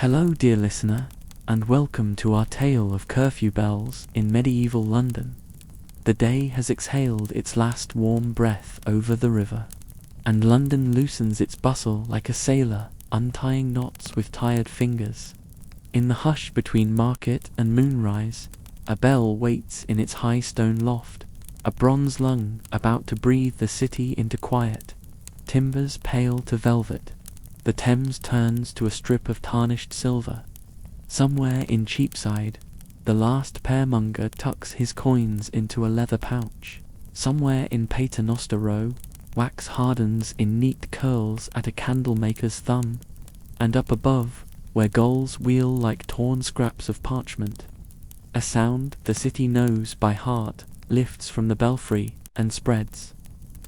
Hello, dear listener, and welcome to our tale of curfew bells in medieval London. The day has exhaled its last warm breath over the river, and London loosens its bustle like a sailor untying knots with tired fingers. In the hush between market and moonrise, a bell waits in its high stone loft, a bronze lung about to breathe the city into quiet, timbers pale to velvet. The Thames turns to a strip of tarnished silver. Somewhere in Cheapside, the last pearmonger tucks his coins into a leather pouch. Somewhere in Paternoster Row, wax hardens in neat curls at a candlemaker's thumb. And up above, where gulls wheel like torn scraps of parchment, a sound the city knows by heart lifts from the belfry and spreads.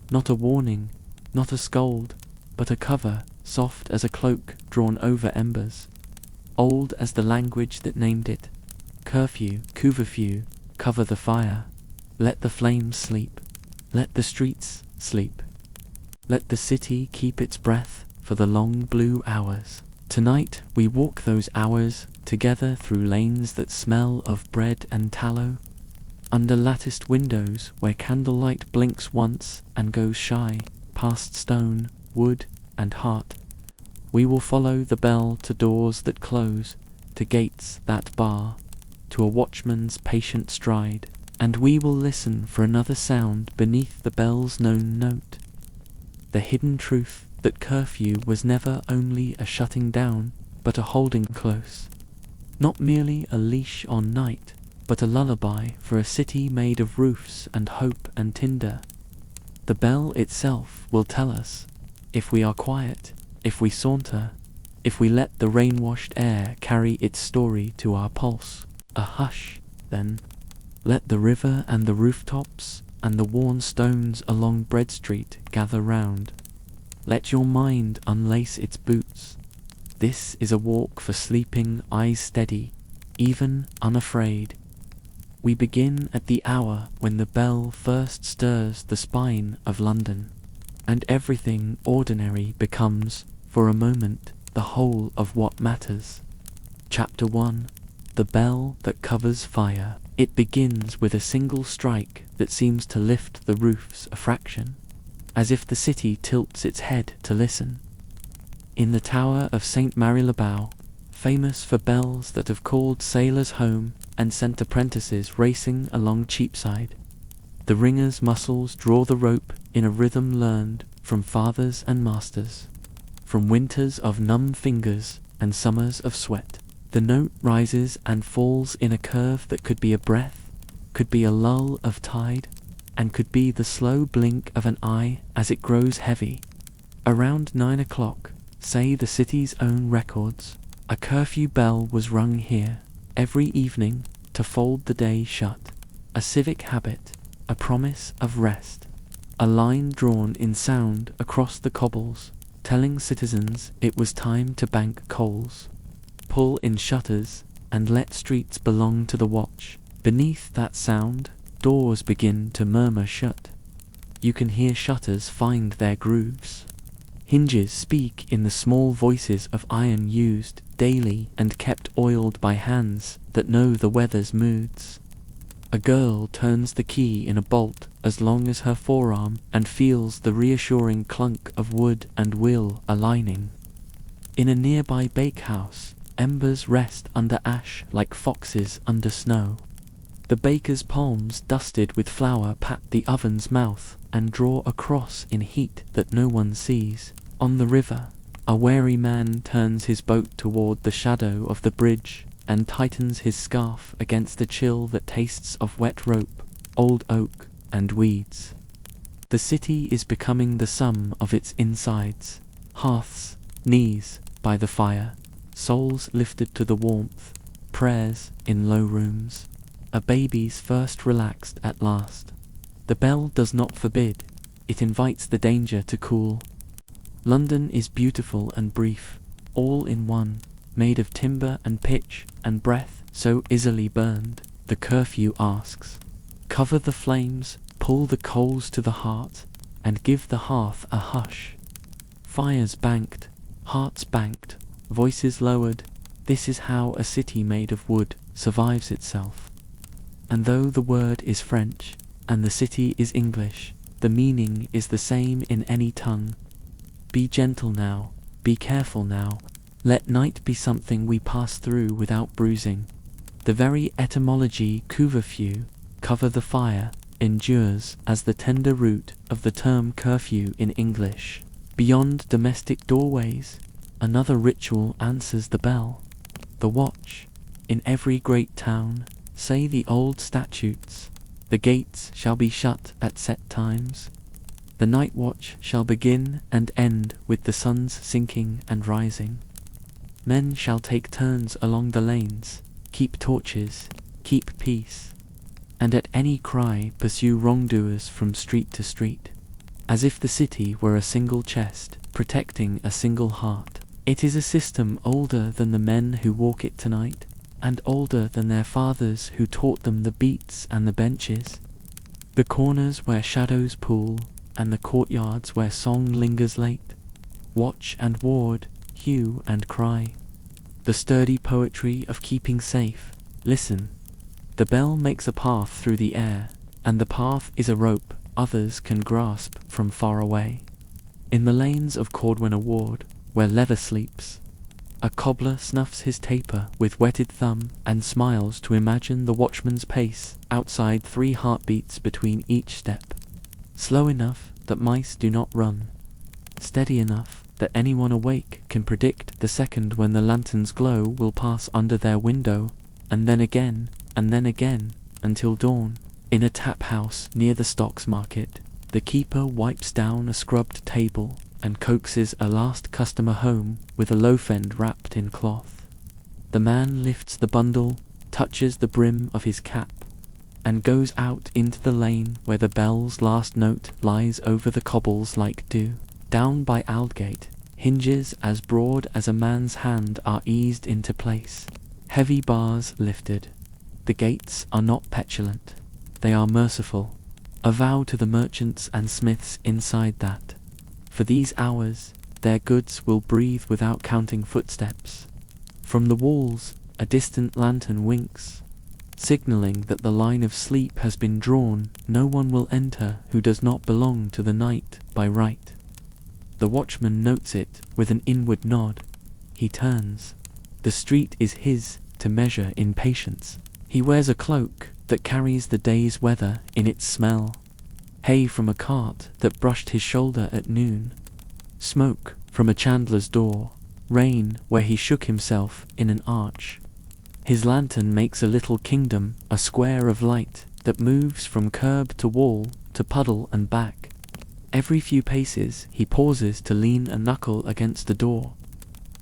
Not a warning, not a scold, but a cover, soft as a cloak drawn over embers, old as the language that named it. Curfew, couvre-feu, cover the fire. Let the flames sleep. Let the streets sleep. Let the city keep its breath for the long blue hours. Tonight we walk those hours together through lanes that smell of bread and tallow, under latticed windows where candlelight blinks once and goes shy, past stone, wood, and heart. We will follow the bell to doors that close, to gates that bar, to a watchman's patient stride, and we will listen for another sound beneath the bell's known note. The hidden truth that curfew was never only a shutting down, but a holding close. Not merely a leash on night, but a lullaby for a city made of roofs and hope and tinder. The bell itself will tell us, if we are quiet, if we saunter, if we let the rain-washed air carry its story to our pulse. A hush, then. Let the river and the rooftops and the worn stones along Bread Street gather round. Let your mind unlace its boots. This is a walk for sleeping eyes steady, even unafraid. We begin at the hour when the bell first stirs the spine of London, and everything ordinary becomes, for a moment, the whole of what matters. Chapter 1. The Bell That Covers Fire. It begins with a single strike that seems to lift the roofs a fraction, as if the city tilts its head to listen. In the tower of St. Mary-le-Bow, famous for bells that have called sailors home and sent apprentices racing along Cheapside, the ringer's muscles draw the rope in a rhythm learned from fathers and masters, from winters of numb fingers and summers of sweat. The note rises and falls in a curve that could be a breath, could be a lull of tide, and could be the slow blink of an eye as it grows heavy. Around 9 o'clock, say the city's own records, a curfew bell was rung here, every evening, to fold the day shut. A civic habit, a promise of rest, a line drawn in sound across the cobbles, telling citizens it was time to bank coals, pull in shutters, and let streets belong to the watch. Beneath that sound, doors begin to murmur shut. You can hear shutters find their grooves. Hinges speak in the small voices of iron used daily and kept oiled by hands that know the weather's moods. A girl turns the key in a bolt as long as her forearm and feels the reassuring clunk of wood and wheel aligning. In a nearby bakehouse, embers rest under ash like foxes under snow. The baker's palms dusted with flour pat the oven's mouth and draw a cross in heat that no one sees. On the river, a wary man turns his boat toward the shadow of the bridge and tightens his scarf against the chill that tastes of wet rope, old oak, and weeds. The city is becoming the sum of its insides, hearths, knees by the fire, souls lifted to the warmth, prayers in low rooms, a baby's first relaxed at last. The bell does not forbid, it invites the danger to cool. London is beautiful and brief, all in one, made of timber and pitch and breath so easily burned. The curfew asks, cover the flames, pull the coals to the heart, and give the hearth a hush. Fires banked, hearts banked, voices lowered, This is how a city made of wood survives itself. And though the word is French, and the city is English, the meaning is the same in any tongue. Be gentle now, be careful now, let night be something we pass through without bruising. The very etymology curfew, cover the fire, endures as the tender root of the term curfew in English. Beyond domestic doorways, another ritual answers the bell. The watch. In every great town, say the old statutes, the gates shall be shut at set times. The night watch shall begin and end with the sun's sinking and rising. Men shall take turns along the lanes, keep torches, keep peace, and at any cry pursue wrongdoers from street to street, as if the city were a single chest, protecting a single heart. It is a system older than the men who walk it tonight, and older than their fathers who taught them the beats and the benches, the corners where shadows pool, and the courtyards where song lingers late. Watch and ward, hue and cry. The sturdy poetry of keeping safe. Listen. The bell makes a path through the air, and the path is a rope others can grasp from far away. In the lanes of Cordwainer Ward, where leather sleeps, a cobbler snuffs his taper with wetted thumb and smiles to imagine the watchman's pace outside 3 heartbeats between each step. Slow enough that mice do not run. Steady enough that anyone awake can predict the second when the lantern's glow will pass under their window, and then again, until dawn. In a tap house near the stocks market, the keeper wipes down a scrubbed table and coaxes a last customer home with a loaf end wrapped in cloth. The man lifts the bundle, touches the brim of his cap, and goes out into the lane where the bell's last note lies over the cobbles like dew. Down by Aldgate, hinges as broad as a man's hand are eased into place, heavy bars lifted. The gates are not petulant, they are merciful, a vow to the merchants and smiths inside that, for these hours, their goods will breathe without counting footsteps. From the walls, a distant lantern winks, signaling that the line of sleep has been drawn. No one will enter who does not belong to the night by right. The watchman notes it with an inward nod. He turns. The street is his to measure in patience. He wears a cloak that carries the day's weather in its smell. Hay from a cart that brushed his shoulder at noon. Smoke from a chandler's door. Rain where he shook himself in an arch. His lantern makes a little kingdom, a square of light that moves from curb to wall to puddle and back. Every few paces he pauses to lean a knuckle against the door.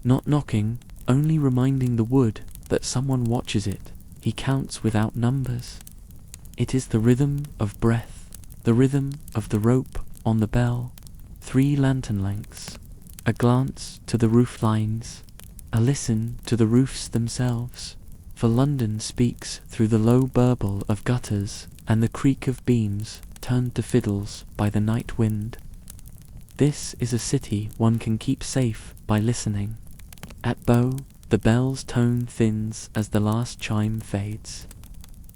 Not knocking, only reminding the wood that someone watches it. He counts without numbers. It is the rhythm of breath, the rhythm of the rope on the bell. 3 lantern lengths. A glance to the roof lines. A listen to the roofs themselves. For London speaks through the low burble of gutters and the creak of beams turned to fiddles by the night wind. This is a city one can keep safe by listening. At Bow, the bell's tone thins as the last chime fades.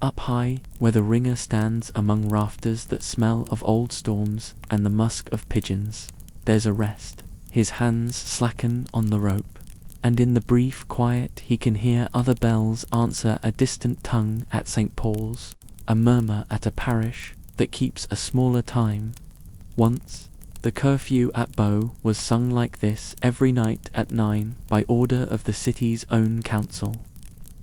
Up high, where the ringer stands among rafters that smell of old storms and the musk of pigeons, there's a rest. His hands slacken on the rope, and in the brief quiet he can hear other bells answer a distant tongue at St. Paul's, a murmur at a parish that keeps a smaller time. Once, the curfew at Bow was sung like this every night at 9 by order of the city's own council.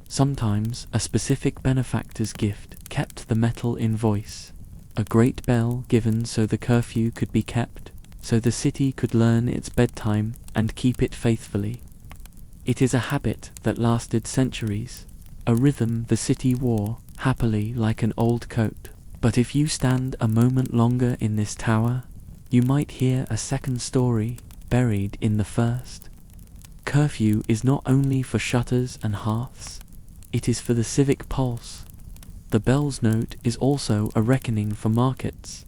Sometimes a specific benefactor's gift kept the metal in voice, a great bell given so the curfew could be kept, so the city could learn its bedtime and keep it faithfully. It is a habit that lasted centuries, a rhythm the city wore happily like an old coat. But if you stand a moment longer in this tower, you might hear a second story buried in the first. Curfew is not only for shutters and hearths, it is for the civic pulse. The bell's note is also a reckoning for markets,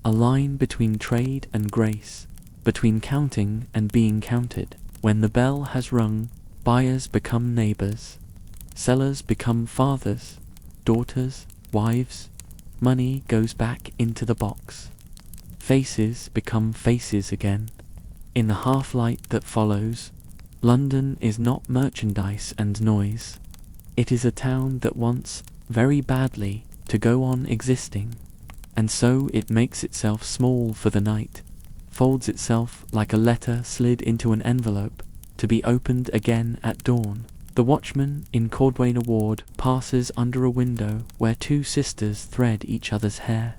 a line between trade and grace, between counting and being counted. When the bell has rung, Buyers become neighbors. Sellers become fathers, daughters, wives. Money goes back into the box. Faces become faces again. In the half-light that follows, London is not merchandise and noise. It is a town that wants, very badly, to go on existing. And so it makes itself small for the night, folds itself like a letter slid into an envelope, to be opened again at dawn. The watchman in Cordwainer Ward passes under a window where two sisters thread each other's hair.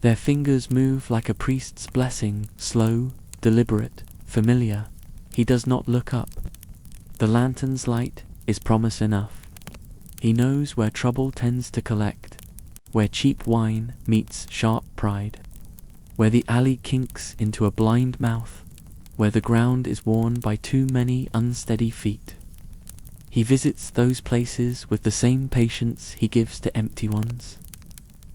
Their fingers move like a priest's blessing, slow, deliberate, familiar. He does not look up. The lantern's light is promise enough. He knows where trouble tends to collect, where cheap wine meets sharp pride, where the alley kinks into a blind mouth, where the ground is worn by too many unsteady feet. He visits those places with the same patience he gives to empty ones.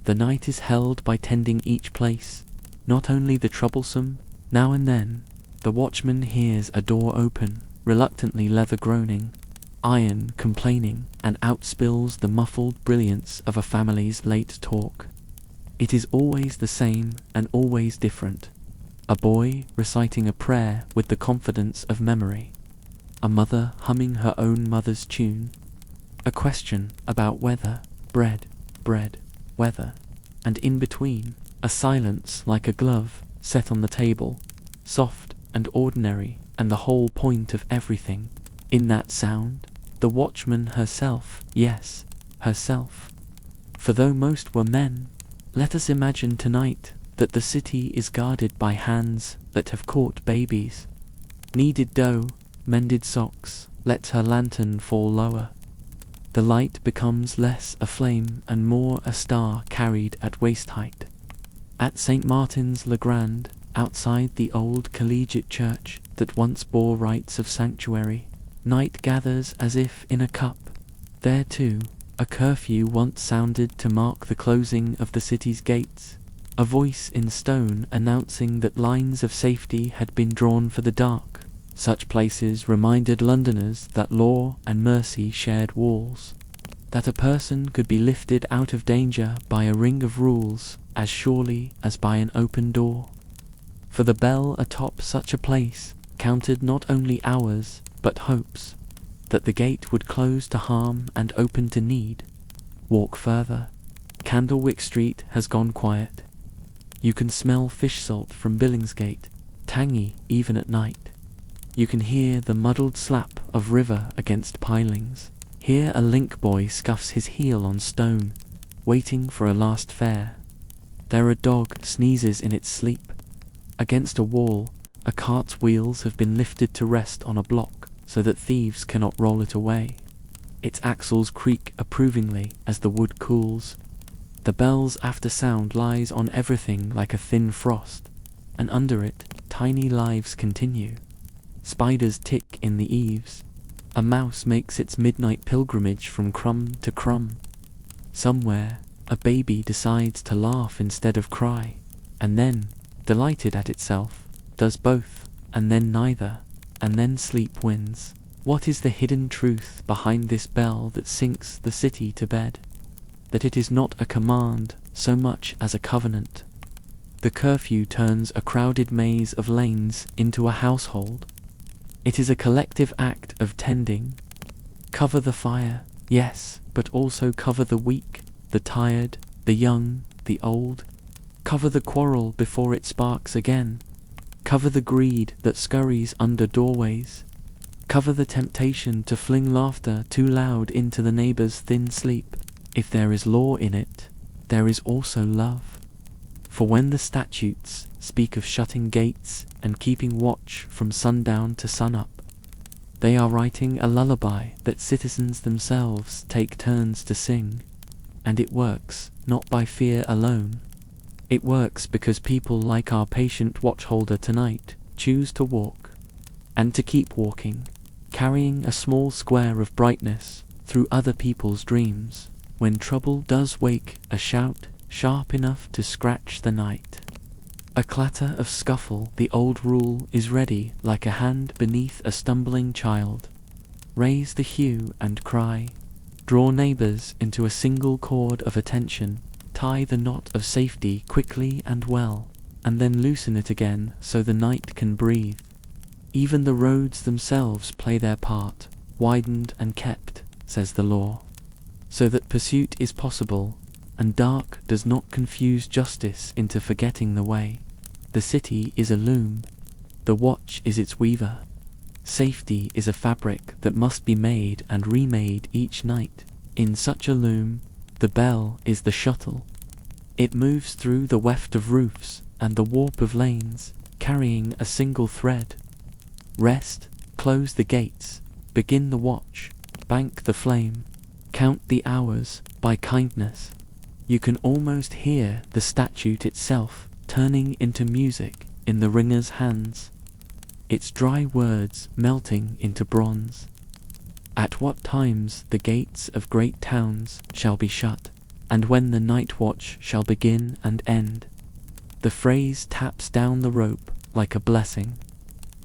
The night is held by tending each place, not only the troublesome. Now and then, the watchman hears a door open, reluctantly leather groaning, iron complaining, and out spills the muffled brilliance of a family's late talk. It is always the same and always different. A boy reciting a prayer with the confidence of memory. A mother humming her own mother's tune. A question about weather, bread, weather. And in between, a silence like a glove set on the table, soft and ordinary, and the whole point of everything. In that sound, the watchman herself, yes, herself. For though most were men, let us imagine tonight that the city is guarded by hands that have caught babies. Kneaded dough, mended socks, lets her lantern fall lower. The light becomes less a flame and more a star carried at waist height. At St. Martin's le Grand, outside the old collegiate church that once bore rites of sanctuary, night gathers as if in a cup. There too, a curfew once sounded to mark the closing of the city's gates, a voice in stone announcing that lines of safety had been drawn for the dark. Such places reminded Londoners that law and mercy shared walls, that a person could be lifted out of danger by a ring of rules as surely as by an open door. For the bell atop such a place counted not only hours but hopes, that the gate would close to harm and open to need. Walk further. Candlewick Street has gone quiet. You can smell fish salt from Billingsgate, tangy even at night. You can hear the muddled slap of river against pilings. Here a link boy scuffs his heel on stone, waiting for a last fare. There a dog sneezes in its sleep. Against a wall, a cart's wheels have been lifted to rest on a block so that thieves cannot roll it away. Its axles creak approvingly as the wood cools. The bell's after sound lies on everything like a thin frost, and under it, tiny lives continue. Spiders tick in the eaves. A mouse makes its midnight pilgrimage from crumb to crumb. Somewhere, a baby decides to laugh instead of cry, and then, delighted at itself, does both, and then neither, and then sleep wins. What is the hidden truth behind this bell that sinks the city to bed? That it is not a command so much as a covenant. The curfew turns a crowded maze of lanes into a household. It is a collective act of tending. Cover the fire, yes, but also cover the weak, the tired, the young, the old. Cover the quarrel before it sparks again. Cover the greed that scurries under doorways. Cover the temptation to fling laughter too loud into the neighbor's thin sleep. If there is law in it, there is also love. For when the statutes speak of shutting gates and keeping watch from sundown to sunup, they are writing a lullaby that citizens themselves take turns to sing. And it works not by fear alone. It works because people like our patient watchholder tonight choose to walk, and to keep walking, carrying a small square of brightness through other people's dreams. When trouble does wake, a shout sharp enough to scratch the night. A clatter of scuffle, the old rule is ready like a hand beneath a stumbling child. Raise the hue and cry. Draw neighbors into a single cord of attention. Tie the knot of safety quickly and well, and then loosen it again so the night can breathe. Even the roads themselves play their part, widened and kept, says the law, so that pursuit is possible, and dark does not confuse justice into forgetting the way. The city is a loom, the watch is its weaver. Safety is a fabric that must be made and remade each night. In such a loom, the bell is the shuttle. It moves through the weft of roofs and the warp of lanes, carrying a single thread. Rest, close the gates, begin the watch, bank the flame, count the hours by kindness. You can almost hear the statute itself turning into music in the ringer's hands, its dry words melting into bronze. At what times the gates of great towns shall be shut, and when the night watch shall begin and end. The phrase taps down the rope like a blessing.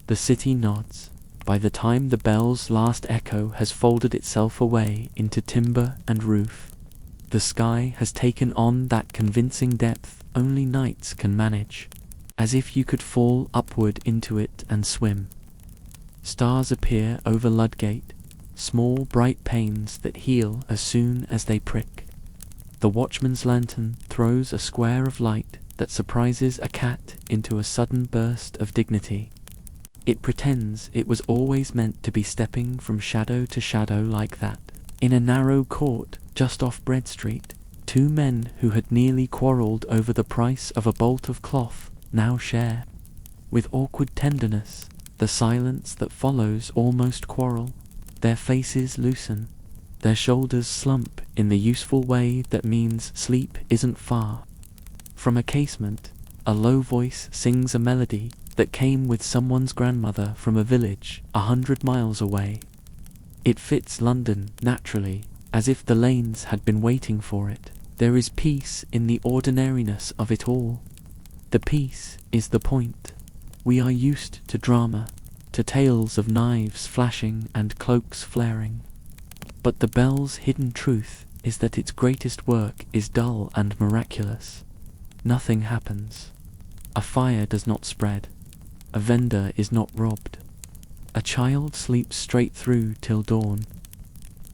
The city nods. By the time the bell's last echo has folded itself away into timber and roof, the sky has taken on that convincing depth only nights can manage, as if you could fall upward into it and swim. Stars appear over Ludgate, small bright panes that heal as soon as they prick. The watchman's lantern throws a square of light that surprises a cat into a sudden burst of dignity. It pretends it was always meant to be stepping from shadow to shadow like that. In a narrow court just off Bread Street, two men who had nearly quarrelled over the price of a bolt of cloth now share, with awkward tenderness, the silence that follows almost quarrel. Their faces loosen, their shoulders slump in the useful way that means sleep isn't far. From a casement, a low voice sings a melody that came with someone's grandmother from a village 100 miles away. It fits London naturally, as if the lanes had been waiting for it. There is peace in the ordinariness of it all. The peace is the point. We are used to drama, to tales of knives flashing and cloaks flaring. But the bell's hidden truth is that its greatest work is dull and miraculous. Nothing happens. A fire does not spread. A vendor is not robbed. A child sleeps straight through till dawn.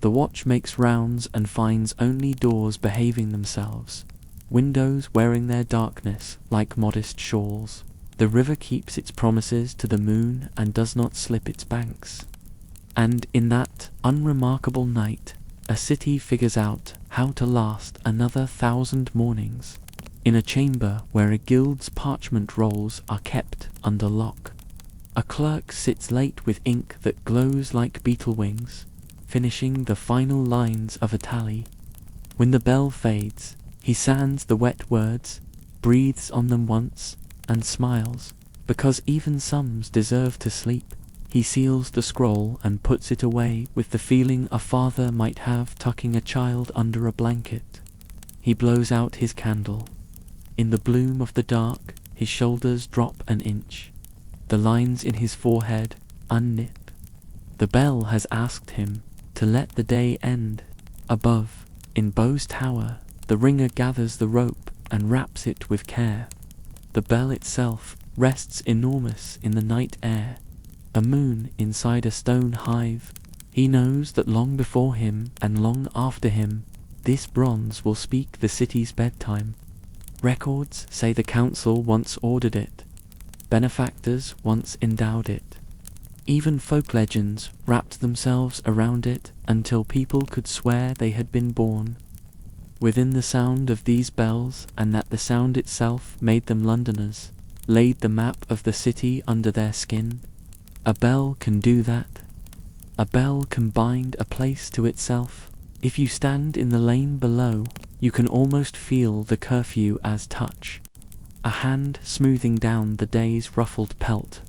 The watch makes rounds and finds only doors behaving themselves, windows wearing their darkness like modest shawls. The river keeps its promises to the moon and does not slip its banks. And in that unremarkable night, a city figures out how to last another 1,000 mornings, in a chamber where a guild's parchment rolls are kept under lock. A clerk sits late with ink that glows like beetle wings, finishing the final lines of a tally. When the bell fades, he sands the wet words, breathes on them once, and smiles, because even sums deserve to sleep. He seals the scroll and puts it away with the feeling a father might have tucking a child under a blanket. He blows out his candle. In the bloom of the dark, his shoulders drop an inch. The lines in his forehead unknit. The bell has asked him to let the day end. Above, in Bow's tower, the ringer gathers the rope and wraps it with care. The bell itself rests enormous in the night air, a moon inside a stone hive. He knows that long before him and long after him, this bronze will speak the city's bedtime. Records say the council once ordered it. Benefactors once endowed it. Even folk legends wrapped themselves around it until people could swear they had been born. Within the sound of these bells, and that the sound itself made them Londoners, laid the map of the city under their skin. A bell can do that. A bell can bind a place to itself. If you stand in the lane below, you can almost feel the curfew as touch. A hand smoothing down the day's ruffled pelt.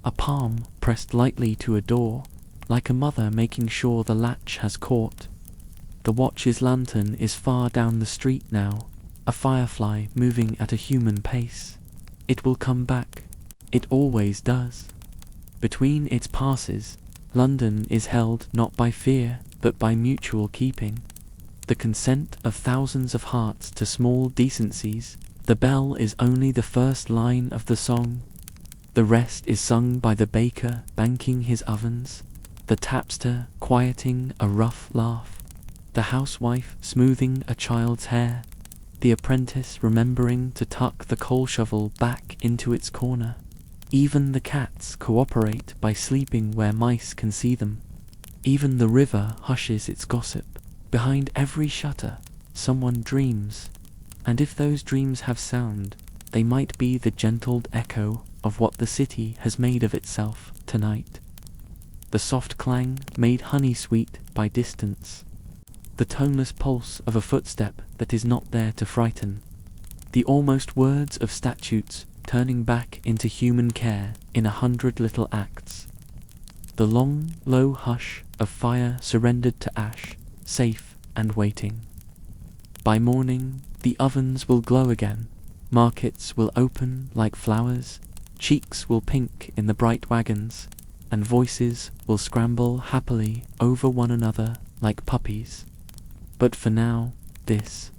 A palm pressed lightly to a door, like a mother making sure the latch has caught. The watch's lantern is far down the street now, a firefly moving at a human pace. It will come back. It always does. Between its passes, London is held not by fear, but by mutual keeping, the consent of thousands of hearts to small decencies. The bell is only the first line of the song. The rest is sung by the baker banking his ovens, the tapster quieting a rough laugh, the housewife smoothing a child's hair, the apprentice remembering to tuck the coal shovel back into its corner. Even the cats cooperate by sleeping where mice can see them. Even the river hushes its gossip. Behind every shutter, someone dreams, and if those dreams have sound, they might be the gentled echo of what the city has made of itself tonight. The soft clang made honey-sweet by distance. The toneless pulse of a footstep that is not there to frighten. The almost words of statutes turning back into human care in 100 little acts. The long, low hush of fire surrendered to ash, safe and waiting. By morning, the ovens will glow again, markets will open like flowers, cheeks will pink in the bright wagons, and voices will scramble happily over one another like puppies. But for now, this,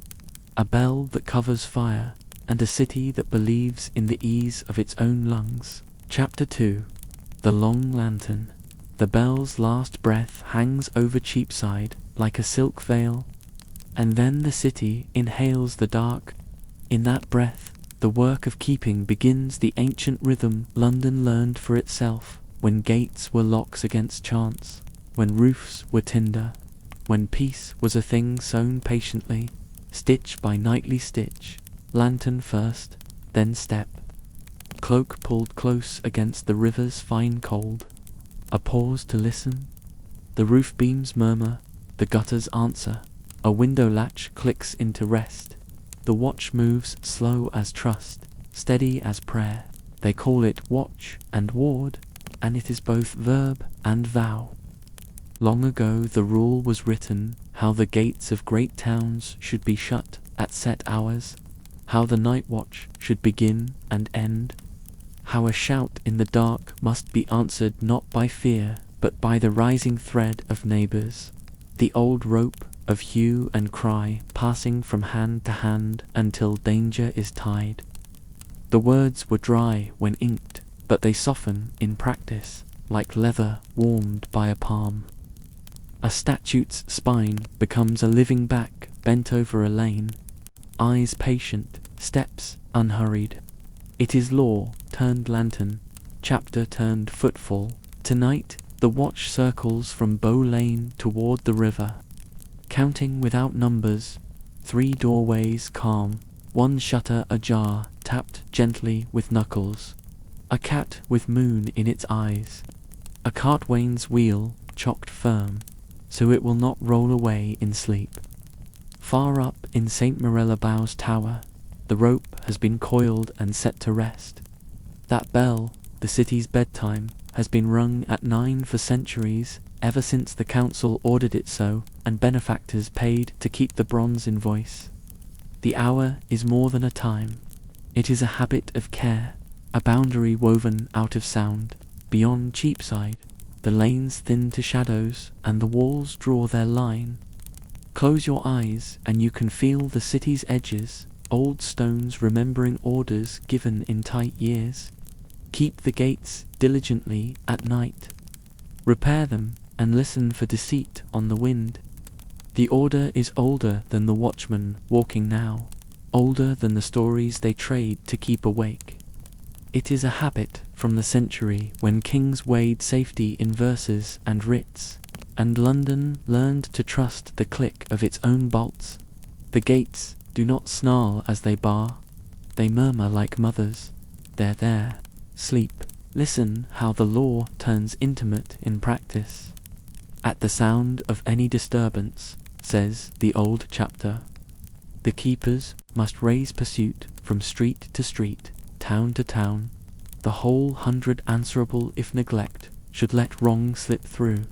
a bell that covers fire, and a city that believes in the ease of its own lungs. Chapter 2. The Long Lantern. The bell's last breath hangs over Cheapside like a silk veil, and then the city inhales the dark. In that breath, the work of keeping begins, the ancient rhythm London learned for itself, when gates were locks against chance, when roofs were tinder, when peace was a thing sown patiently, stitch by nightly stitch, lantern first, then step, cloak pulled close against the river's fine cold, a pause to listen, the roof beams murmur, the gutters answer, a window latch clicks into rest, the watch moves slow as trust, steady as prayer. They call it watch and ward, and it is both verb and vow. Long ago the rule was written, how the gates of great towns should be shut at set hours, how the night watch should begin and end, how a shout in the dark must be answered not by fear, but by the rising thread of neighbours, the old rope of hue and cry passing from hand to hand until danger is tied. The words were dry when inked, but they soften in practice, like leather warmed by a palm. A statute's spine becomes a living back bent over a lane, eyes patient, steps unhurried. It is law turned lantern, chapter turned footfall. Tonight the watch circles from Bow Lane toward the river, counting without numbers, 3 doorways calm, 1 shutter ajar tapped gently with knuckles, a cat with moon in its eyes, a cartwain's wheel chocked firm, so it will not roll away in sleep. Far up in St. Marylebaugh's tower, the rope has been coiled and set to rest. That bell, the city's bedtime, has been rung at 9 for centuries, ever since the council ordered it so, and benefactors paid to keep the bronze in voice. The hour is more than a time. It is a habit of care, a boundary woven out of sound. Beyond Cheapside, the lanes thin to shadows, and the walls draw their line. Close your eyes, and you can feel the city's edges, old stones remembering orders given in tight years. Keep the gates diligently at night. Repair them, and listen for deceit on the wind. The order is older than the watchman walking now, older than the stories they trade to keep awake. It is a habit from the century when kings weighed safety in verses and writs, and London learned to trust the click of its own bolts. The gates do not snarl as they bar, they murmur like mothers. They're there. Sleep. Listen how the law turns intimate in practice. At the sound of any disturbance, says the old chapter, the keepers must raise pursuit from street to street, town to town. The whole 100 answerable if neglect should let wrong slip through.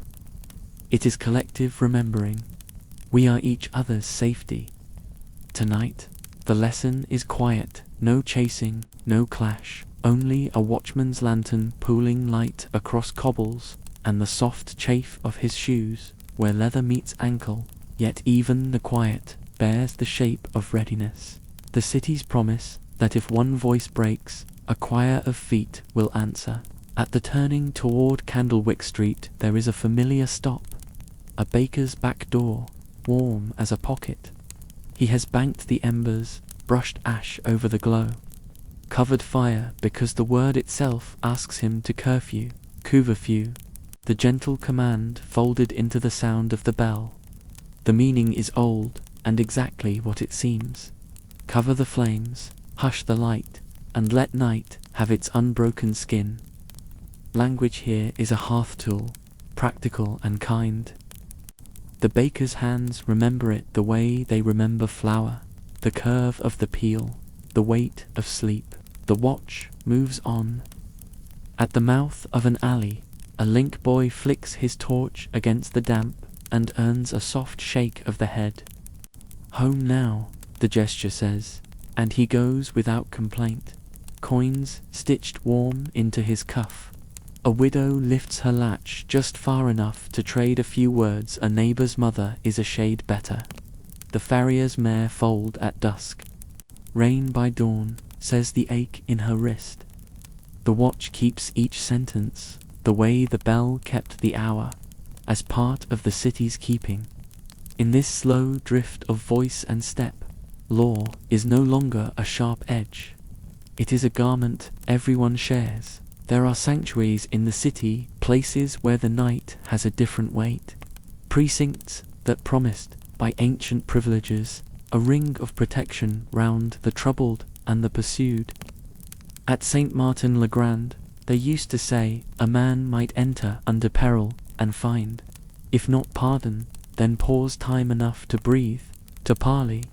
It is collective remembering. We are each other's safety. Tonight, the lesson is quiet, no chasing, no clash, only a watchman's lantern pooling light across cobbles, and the soft chafe of his shoes, where leather meets ankle, yet even the quiet bears the shape of readiness. The city's promise that if one voice breaks, a choir of feet will answer. At the turning toward Candlewick Street there is a familiar stop. A baker's back door, warm as a pocket. He has banked the embers, brushed ash over the glow, covered fire because the word itself asks him to curfew, couvre-feu, the gentle command folded into the sound of the bell. The meaning is old and exactly what it seems. Cover the flames, hush the light, and let night have its unbroken skin. Language here is a hearth tool, practical and kind. The baker's hands remember it the way they remember flour, the curve of the peel, the weight of sleep. The watch moves on. At the mouth of an alley, a link boy flicks his torch against the damp and earns a soft shake of the head. Home now, the gesture says, and he goes without complaint, coins stitched warm into his cuff. A widow lifts her latch just far enough to trade a few words. A neighbour's mother is a shade better. The farrier's mare foaled at dusk. Rain by dawn, says the ache in her wrist. The watch keeps each sentence, the way the bell kept the hour, as part of the city's keeping. In this slow drift of voice and step, law is no longer a sharp edge. It is a garment everyone shares. There are sanctuaries in the city, places where the night has a different weight. Precincts that promised, by ancient privileges, a ring of protection round the troubled and the pursued. At St. Martin le Grand, they used to say a man might enter under peril and find, if not pardon, then pause time enough to breathe, to parley,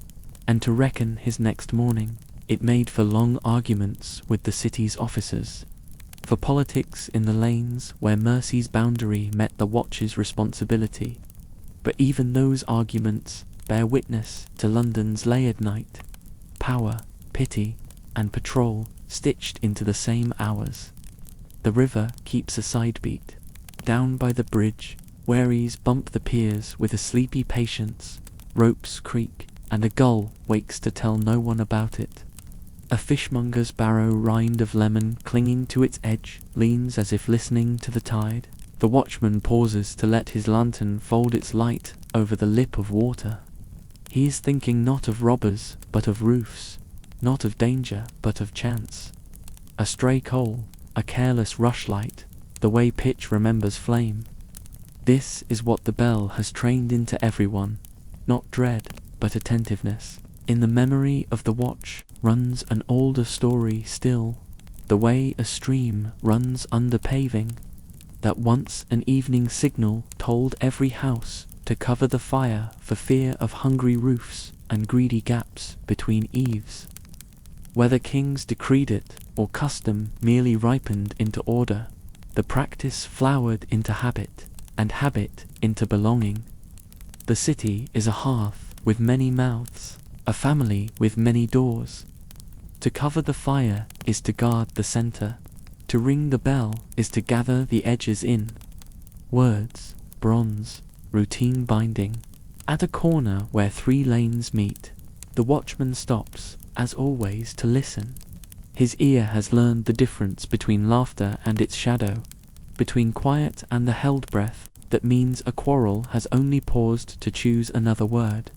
and to reckon his next morning. It made for long arguments with the city's officers, for politics in the lanes where mercy's boundary met the watch's responsibility. But even those arguments bear witness to London's layered night, power, pity, and patrol stitched into the same hours. The river keeps a side beat. Down by the bridge, wherries bump the piers with a sleepy patience, ropes creak, and a gull wakes to tell no one about it. A fishmonger's barrow rind of lemon clinging to its edge leans as if listening to the tide. The watchman pauses to let his lantern fold its light over the lip of water. He is thinking not of robbers, but of roofs, not of danger, but of chance. A stray coal, a careless rushlight, the way pitch remembers flame. This is what the bell has trained into everyone, not dread, but attentiveness. In the memory of the watch runs an older story still, the way a stream runs under paving, that once an evening signal told every house to cover the fire for fear of hungry roofs and greedy gaps between eaves. Whether kings decreed it or custom merely ripened into order, the practice flowered into habit, and habit into belonging. The city is a hearth with many mouths, a family with many doors. To cover the fire is to guard the center. To ring the bell is to gather the edges in. Words, bronze, routine binding. At a corner where three lanes meet, the watchman stops, as always, to listen. His ear has learned the difference between laughter and its shadow, between quiet and the held breath that means a quarrel has only paused to choose another word.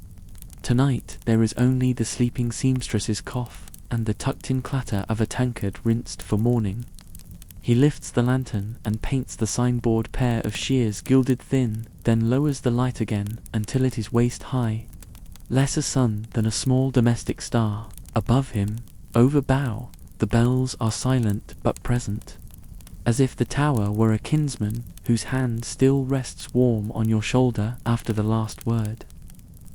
Tonight there is only the sleeping seamstress's cough and the tucked-in clatter of a tankard rinsed for morning. He lifts the lantern and paints the signboard pair of shears gilded thin, then lowers the light again until it is waist-high. Less a sun than a small domestic star. Above him, over bow, the bells are silent but present, as if the tower were a kinsman whose hand still rests warm on your shoulder after the last word.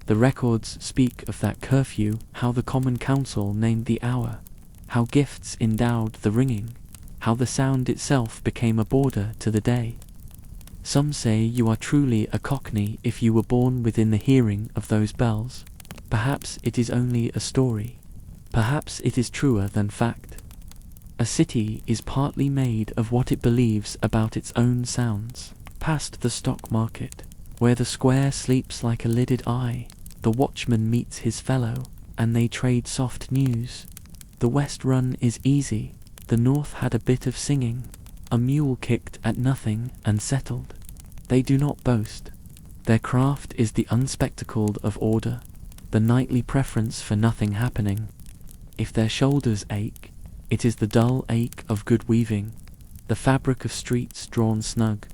The records speak of that curfew, how the Common Council named the hour, how gifts endowed the ringing, how the sound itself became a border to the day. Some say you are truly a Cockney if you were born within the hearing of those bells. Perhaps it is only a story. Perhaps it is truer than fact. A city is partly made of what it believes about its own sounds. past the stock market, where the square sleeps like a lidded eye. The watchman meets his fellow, and they trade soft news. The west run is easy, the north had a bit of singing. A mule kicked at nothing and settled. They do not boast. Their craft is the unspectacled of order, the nightly preference for nothing happening. If their shoulders ache, it is the dull ache of good weaving, the fabric of streets drawn snug,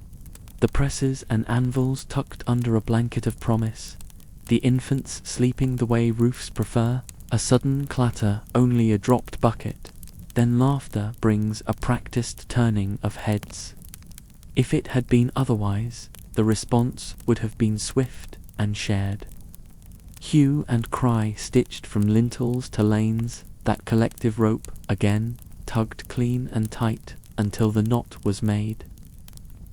the presses and anvils tucked under a blanket of promise, the infants sleeping the way roofs prefer, a sudden clatter, only a dropped bucket, then laughter brings a practiced turning of heads. If it had been otherwise, the response would have been swift and shared. Hue and cry stitched from lintels to lanes, that collective rope, again, tugged clean and tight until the knot was made.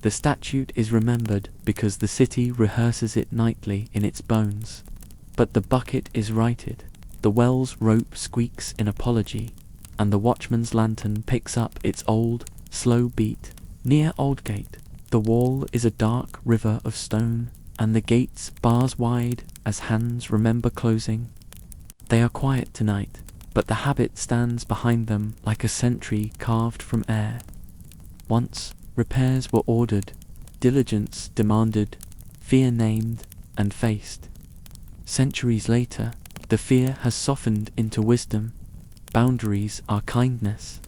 The statute is remembered because the city rehearses it nightly in its bones. But the bucket is righted, the well's rope squeaks in apology, and the watchman's lantern picks up its old, slow beat. Near Aldgate, the wall is a dark river of stone, and the gates bars wide as hands remember closing. They are quiet tonight, but the habit stands behind them like a sentry carved from air. Once, repairs were ordered, diligence demanded, fear named and faced. Centuries later, the fear has softened into wisdom. Boundaries are kindness.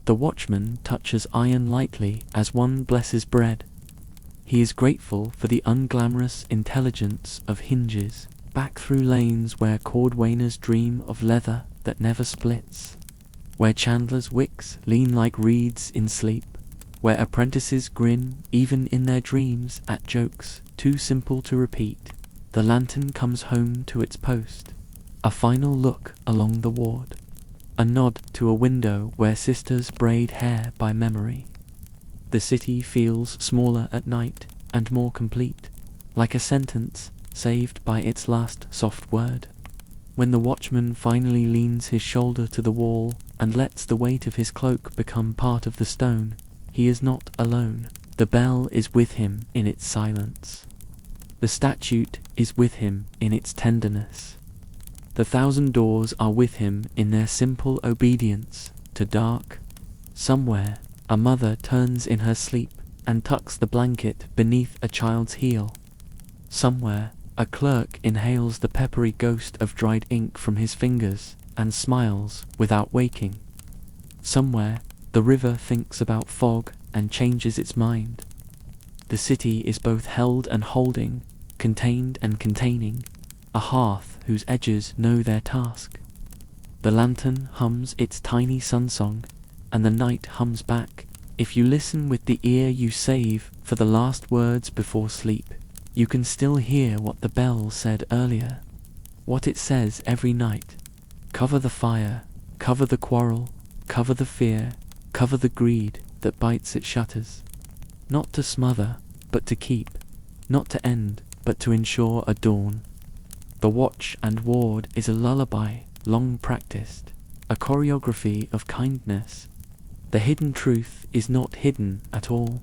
The watchman touches iron lightly as one blesses bread. He is grateful for the unglamorous intelligence of hinges, back through lanes where cordwainers dream of leather that never splits, where chandlers' wicks lean like reeds in sleep, where apprentices grin even in their dreams at jokes too simple to repeat. The lantern comes home to its post, a final look along the ward, a nod to a window where sisters braid hair by memory. The city feels smaller at night and more complete, like a sentence saved by its last soft word. When the watchman finally leans his shoulder to the wall and lets the weight of his cloak become part of the stone, he is not alone. The bell is with him in its silence. The statute is with him in its tenderness. The thousand doors are with him in their simple obedience to dark. Somewhere, a mother turns in her sleep and tucks the blanket beneath a child's heel. Somewhere, a clerk inhales the peppery ghost of dried ink from his fingers and smiles without waking. Somewhere, the river thinks about fog and changes its mind. The city is both held and holding, contained and containing, a hearth whose edges know their task. The lantern hums its tiny sun-song, and the night hums back. If you listen with the ear you save for the last words before sleep, you can still hear what the bell said earlier, what it says every night. Cover the fire, cover the quarrel, cover the fear, cover the greed that bites its shutters. Not to smother, but to keep, not to end, but to ensure a dawn. The watch and ward is a lullaby long practiced, a choreography of kindness. The hidden truth is not hidden at all.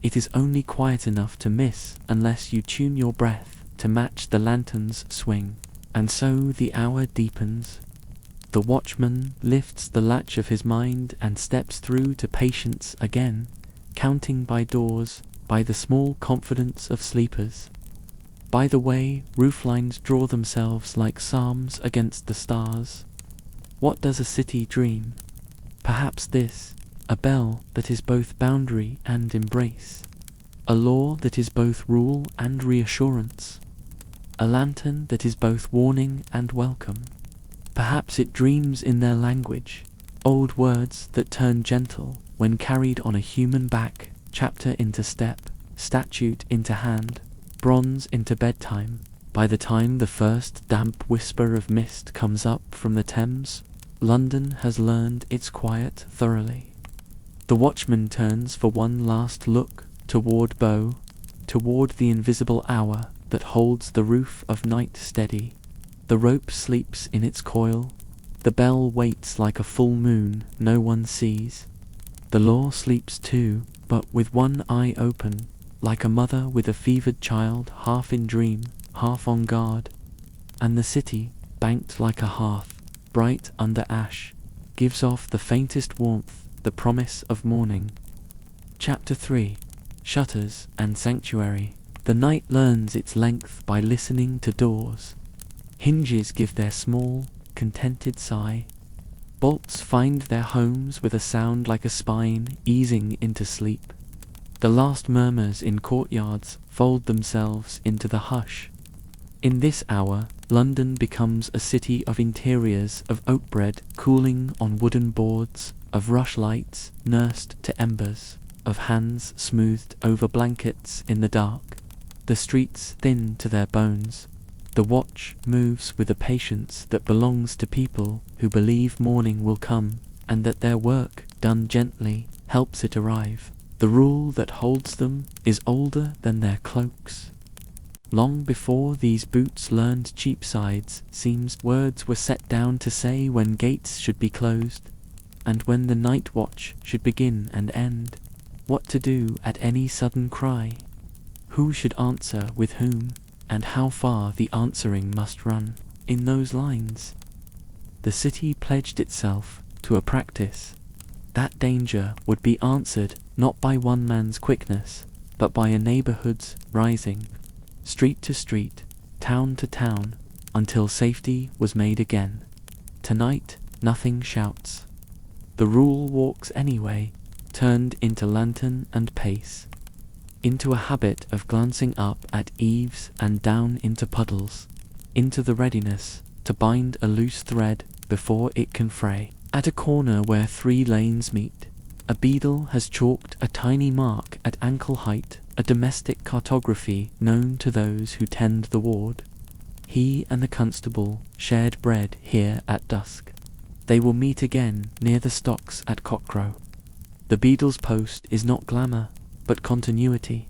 It is only quiet enough to miss unless you tune your breath to match the lantern's swing. And so the hour deepens. The watchman lifts the latch of his mind and steps through to patience again, counting by doors, by the small confidence of sleepers, by the way rooflines draw themselves like psalms against the stars. What does a city dream? Perhaps this, a bell that is both boundary and embrace, a law that is both rule and reassurance, a lantern that is both warning and welcome. Perhaps it dreams in their language, old words that turn gentle when carried on a human back, chapter into step, statute into hand, bronze into bedtime. By the time the first damp whisper of mist comes up from the Thames, London has learned its quiet thoroughly. The watchman turns for one last look toward Bow, toward the invisible hour that holds the roof of night steady. The rope sleeps in its coil, the bell waits like a full moon no one sees. The law sleeps too, but with one eye open, like a mother with a fevered child, half in dream, half on guard. And the city, banked like a hearth, bright under ash, gives off the faintest warmth, the promise of morning. Chapter 3. Shutters and Sanctuary. The night learns its length by listening to doors. Hinges give their small, contented sigh. Bolts find their homes with a sound like a spine easing into sleep. The last murmurs in courtyards fold themselves into the hush. In this hour, London becomes a city of interiors, of oat bread cooling on wooden boards, of rush lights nursed to embers, of hands smoothed over blankets in the dark. The streets thin to their bones. The watch moves with a patience that belongs to people who believe morning will come, and that their work, done gently, helps it arrive. The rule that holds them is older than their cloaks. Long before these boots learned Cheapsides, seems words were set down to say when gates should be closed, and when the night watch should begin and end, what to do at any sudden cry, who should answer with whom, and how far the answering must run. In those lines, the city pledged itself to a practice. That danger would be answered not by one man's quickness, but by a neighborhood's rising, street to street, town to town, until safety was made again. Tonight, nothing shouts. The rule walks anyway, turned into lantern and pace, into a habit of glancing up at eaves and down into puddles, into the readiness to bind a loose thread before it can fray. At a corner where 3 lanes meet, a beadle has chalked a tiny mark at ankle height, a domestic cartography known to those who tend the ward. He and the constable shared bread here at dusk. They will meet again near the stocks at cockcrow. The beadle's post is not glamour, but continuity,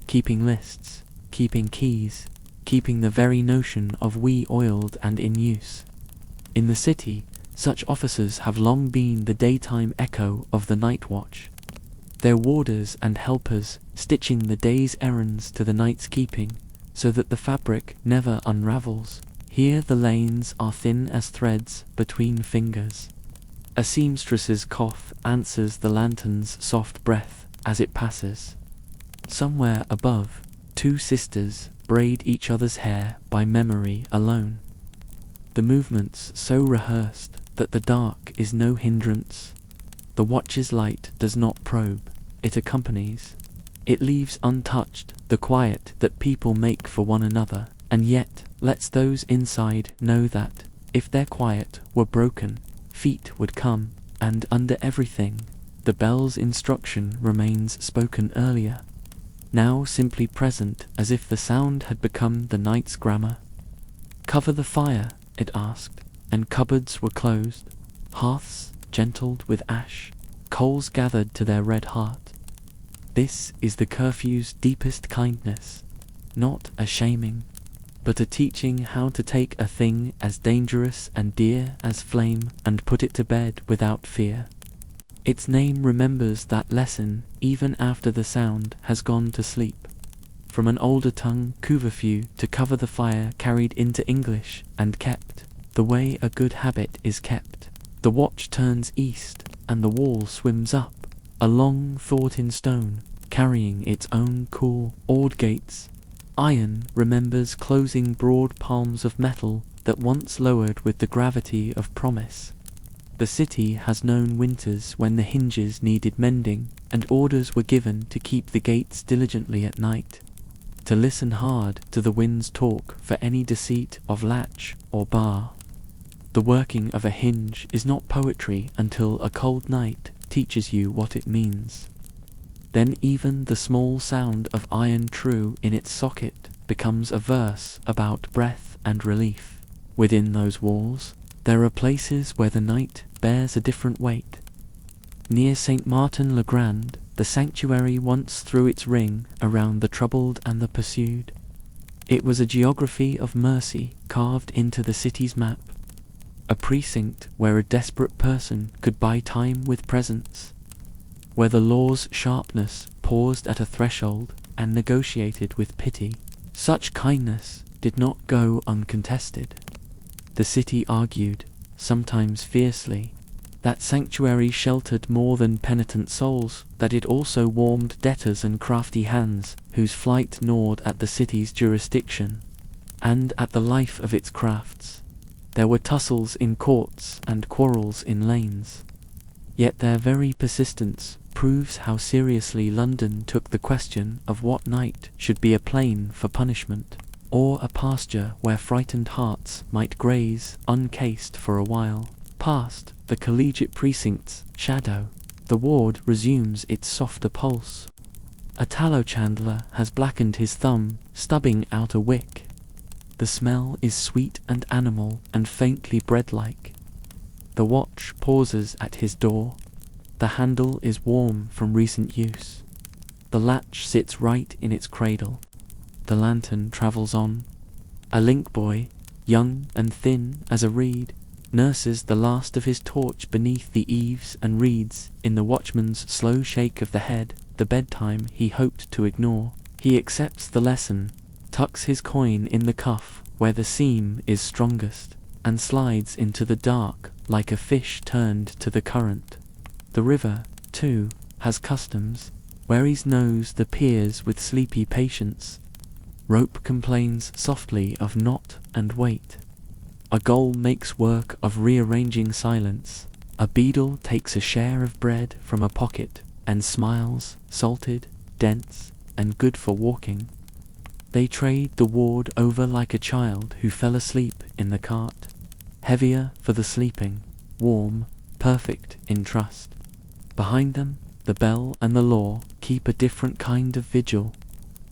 keeping lists, keeping keys, keeping the very notion of we oiled and in use. In the city, such officers have long been the daytime echo of the night watch, their warders and helpers stitching the day's errands to the night's keeping, so that the fabric never unravels. Here the lanes are thin as threads between fingers. A seamstress's cough answers the lantern's soft breath as it passes. Somewhere above, 2 sisters braid each other's hair by memory alone. The movements so rehearsed that the dark is no hindrance. The watch's light does not probe, it accompanies. It leaves untouched the quiet that people make for one another, and yet lets those inside know that, if their quiet were broken, feet would come, and under everything, the bell's instruction remains spoken earlier, now simply present as if the sound had become the night's grammar. Cover the fire, it asked, and cupboards were closed, hearths gentled with ash, coals gathered to their red heart. This is the curfew's deepest kindness, not a shaming, but a teaching how to take a thing as dangerous and dear as flame and put it to bed without fear. Its name remembers that lesson even after the sound has gone to sleep. From an older tongue, Curfew, to cover the fire carried into English and kept, the way a good habit is kept. The watch turns east, and the wall swims up, a long thought in stone, carrying its own cool, oared gates. Iron remembers closing broad palms of metal that once lowered with the gravity of promise. The city has known winters when the hinges needed mending, and orders were given to keep the gates diligently at night, to listen hard to the wind's talk for any deceit of latch or bar. The working of a hinge is not poetry until a cold night teaches you what it means. Then even the small sound of iron true in its socket becomes a verse about breath and relief. Within those walls, there are places where the night bears a different weight. Near St. Martin-le-Grand, the sanctuary once threw its ring around the troubled and the pursued. It was a geography of mercy carved into the city's map, a precinct where a desperate person could buy time with presence, where the law's sharpness paused at a threshold and negotiated with pity. Such kindness did not go uncontested. The city argued, sometimes fiercely, that sanctuary sheltered more than penitent souls, that it also warmed debtors and crafty hands, whose flight gnawed at the city's jurisdiction, and at the life of its crafts. There were tussles in courts and quarrels in lanes. Yet their very persistence proves how seriously London took the question of what night should be a plain for punishment, or a pasture where frightened hearts might graze uncased for a while. Past the collegiate precinct's shadow, the ward resumes its softer pulse. A tallow chandler has blackened his thumb, stubbing out a wick. The smell is sweet and animal and faintly bread-like. The watch pauses at his door. The handle is warm from recent use. The latch sits right in its cradle. The lantern travels on. A link boy, young and thin as a reed, nurses the last of his torch beneath the eaves and reads, in the watchman's slow shake of the head, the bedtime he hoped to ignore. He accepts the lesson, tucks his coin in the cuff where the seam is strongest, and slides into the dark like a fish turned to the current. The river, too, has customs, wherries knows the piers with sleepy patience. Rope complains softly of knot and weight. A gull makes work of rearranging silence. A beadle takes a share of bread from a pocket and smiles, salted, dense, and good for walking. They trade the ward over like a child who fell asleep in the cart, heavier for the sleeping, warm, perfect in trust. Behind them, the bell and the law keep a different kind of vigil.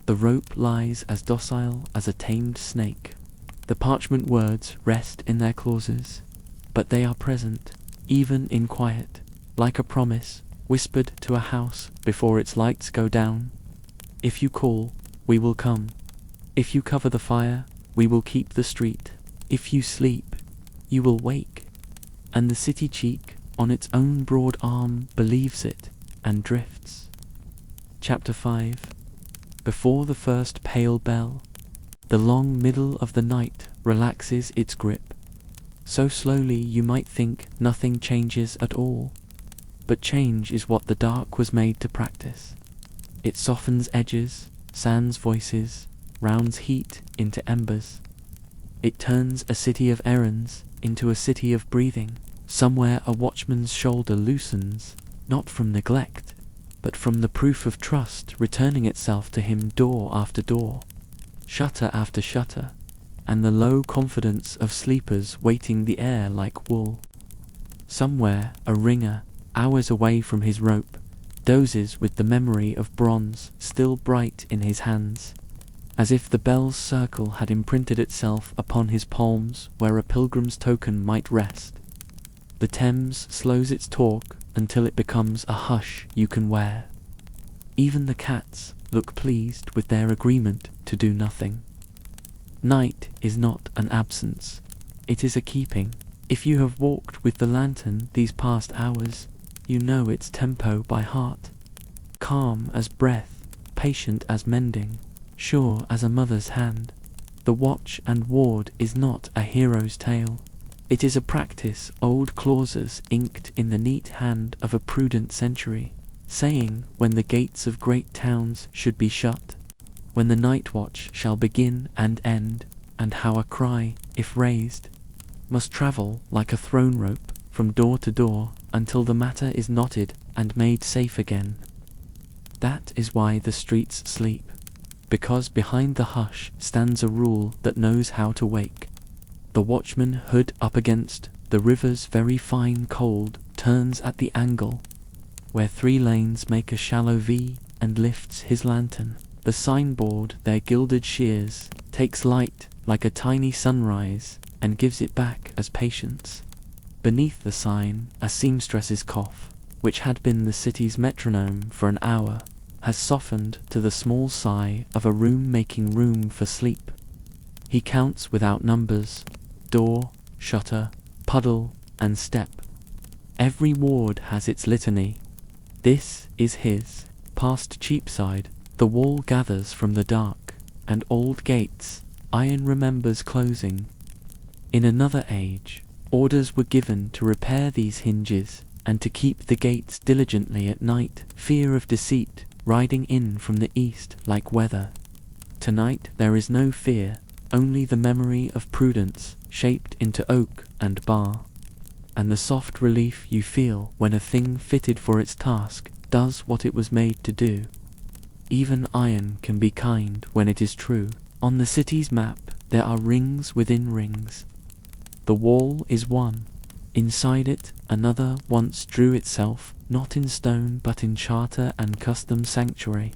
The rope lies as docile as a tamed snake. The parchment words rest in their clauses, but they are present, even in quiet, like a promise whispered to a house before its lights go down. If you call, we will come. If you cover the fire, we will keep the street. If you sleep, you will wake. And the city cheek, on its own broad arm, believes it, and drifts. Chapter 5. Before the first pale bell, the long middle of the night relaxes its grip. So slowly you might think nothing changes at all. But change is what the dark was made to practice. It softens edges, sands voices, rounds heat into embers. It turns a city of errands into a city of breathing. Somewhere a watchman's shoulder loosens, not from neglect, but from the proof of trust returning itself to him door after door, shutter after shutter, and the low confidence of sleepers weighting the air like wool. Somewhere a ringer, hours away from his rope, dozes with the memory of bronze still bright in his hands, as if the bell's circle had imprinted itself upon his palms where a pilgrim's token might rest. The Thames slows its talk until it becomes a hush you can wear. Even the cats look pleased with their agreement to do nothing. Night is not an absence, it is a keeping. If you have walked with the lantern these past hours, you know its tempo by heart. Calm as breath, patient as mending, sure as a mother's hand. The watch and ward is not a hero's tale. It is a practice old clauses inked in the neat hand of a prudent century, saying when the gates of great towns should be shut, when the night watch shall begin and end, and how a cry, if raised, must travel like a throne rope from door to door until the matter is knotted and made safe again. That is why the streets sleep, because behind the hush stands a rule that knows how to wake. The watchman hood up against the river's very fine cold turns at the angle, where 3 lanes make a shallow V, and lifts his lantern. The signboard their gilded shears takes light like a tiny sunrise and gives it back as patience. Beneath the sign, a seamstress's cough, which had been the city's metronome for an hour, has softened to the small sigh of a room making room for sleep. He counts without numbers, door, shutter, puddle, and step. Every ward has its litany. This is his. Past Cheapside, The wall gathers from the dark, and old gates, iron remembers closing. In another age, orders were given to repair these hinges, and to keep the gates diligently at night, fear of deceit, riding in from the east like weather. Tonight there is no fear, only the memory of prudence, shaped into oak and bar, and the soft relief you feel when a thing fitted for its task does what it was made to do. Even iron can be kind when it is true. On the city's map there are rings within rings. The wall is one. Inside it another once drew itself, not in stone but in charter and custom sanctuary.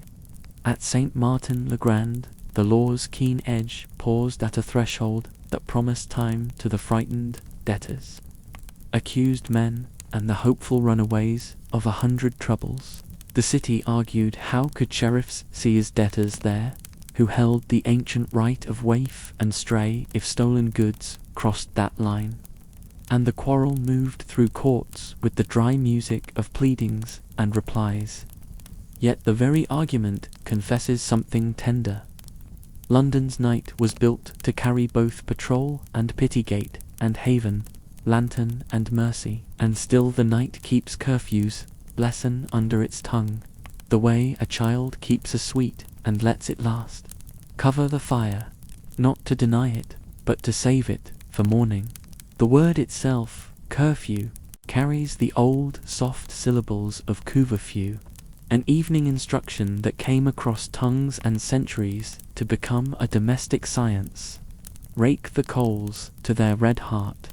At St. Martin le Grand, the law's keen edge paused at a threshold that promised time to the frightened debtors, accused men, and the hopeful runaways of 100 troubles. The city argued how could sheriffs see his debtors there, who held the ancient right of waif and stray if stolen goods crossed that line. And the quarrel moved through courts with the dry music of pleadings and replies. Yet the very argument confesses something tender. London's night was built to carry both patrol and pitygate and haven, lantern and mercy, and still the night keeps curfew's lesson under its tongue, the way a child keeps a sweet and lets it last. Cover the fire, not to deny it, but to save it for morning. The word itself, curfew, carries the old soft syllables of couvre-feu, an evening instruction that came across tongues and centuries to become a domestic science. Rake the coals to their red heart,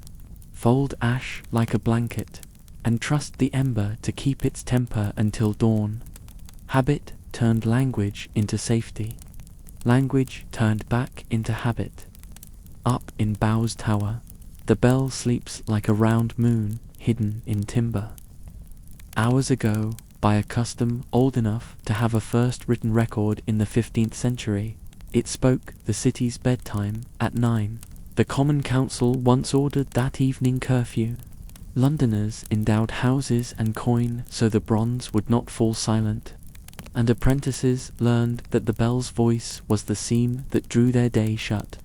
fold ash like a blanket, and trust the ember to keep its temper until dawn. Habit turned language into safety. Language turned back into habit. Up in Bow's tower, the bell sleeps like a round moon hidden in timber. Hours ago, by a custom old enough to have a first written record in the 15th century, it spoke the city's bedtime at 9. The Common Council once ordered that evening curfew. Londoners endowed houses and coin so the bronze would not fall silent, and apprentices learned that the bell's voice was the seam that drew their day shut.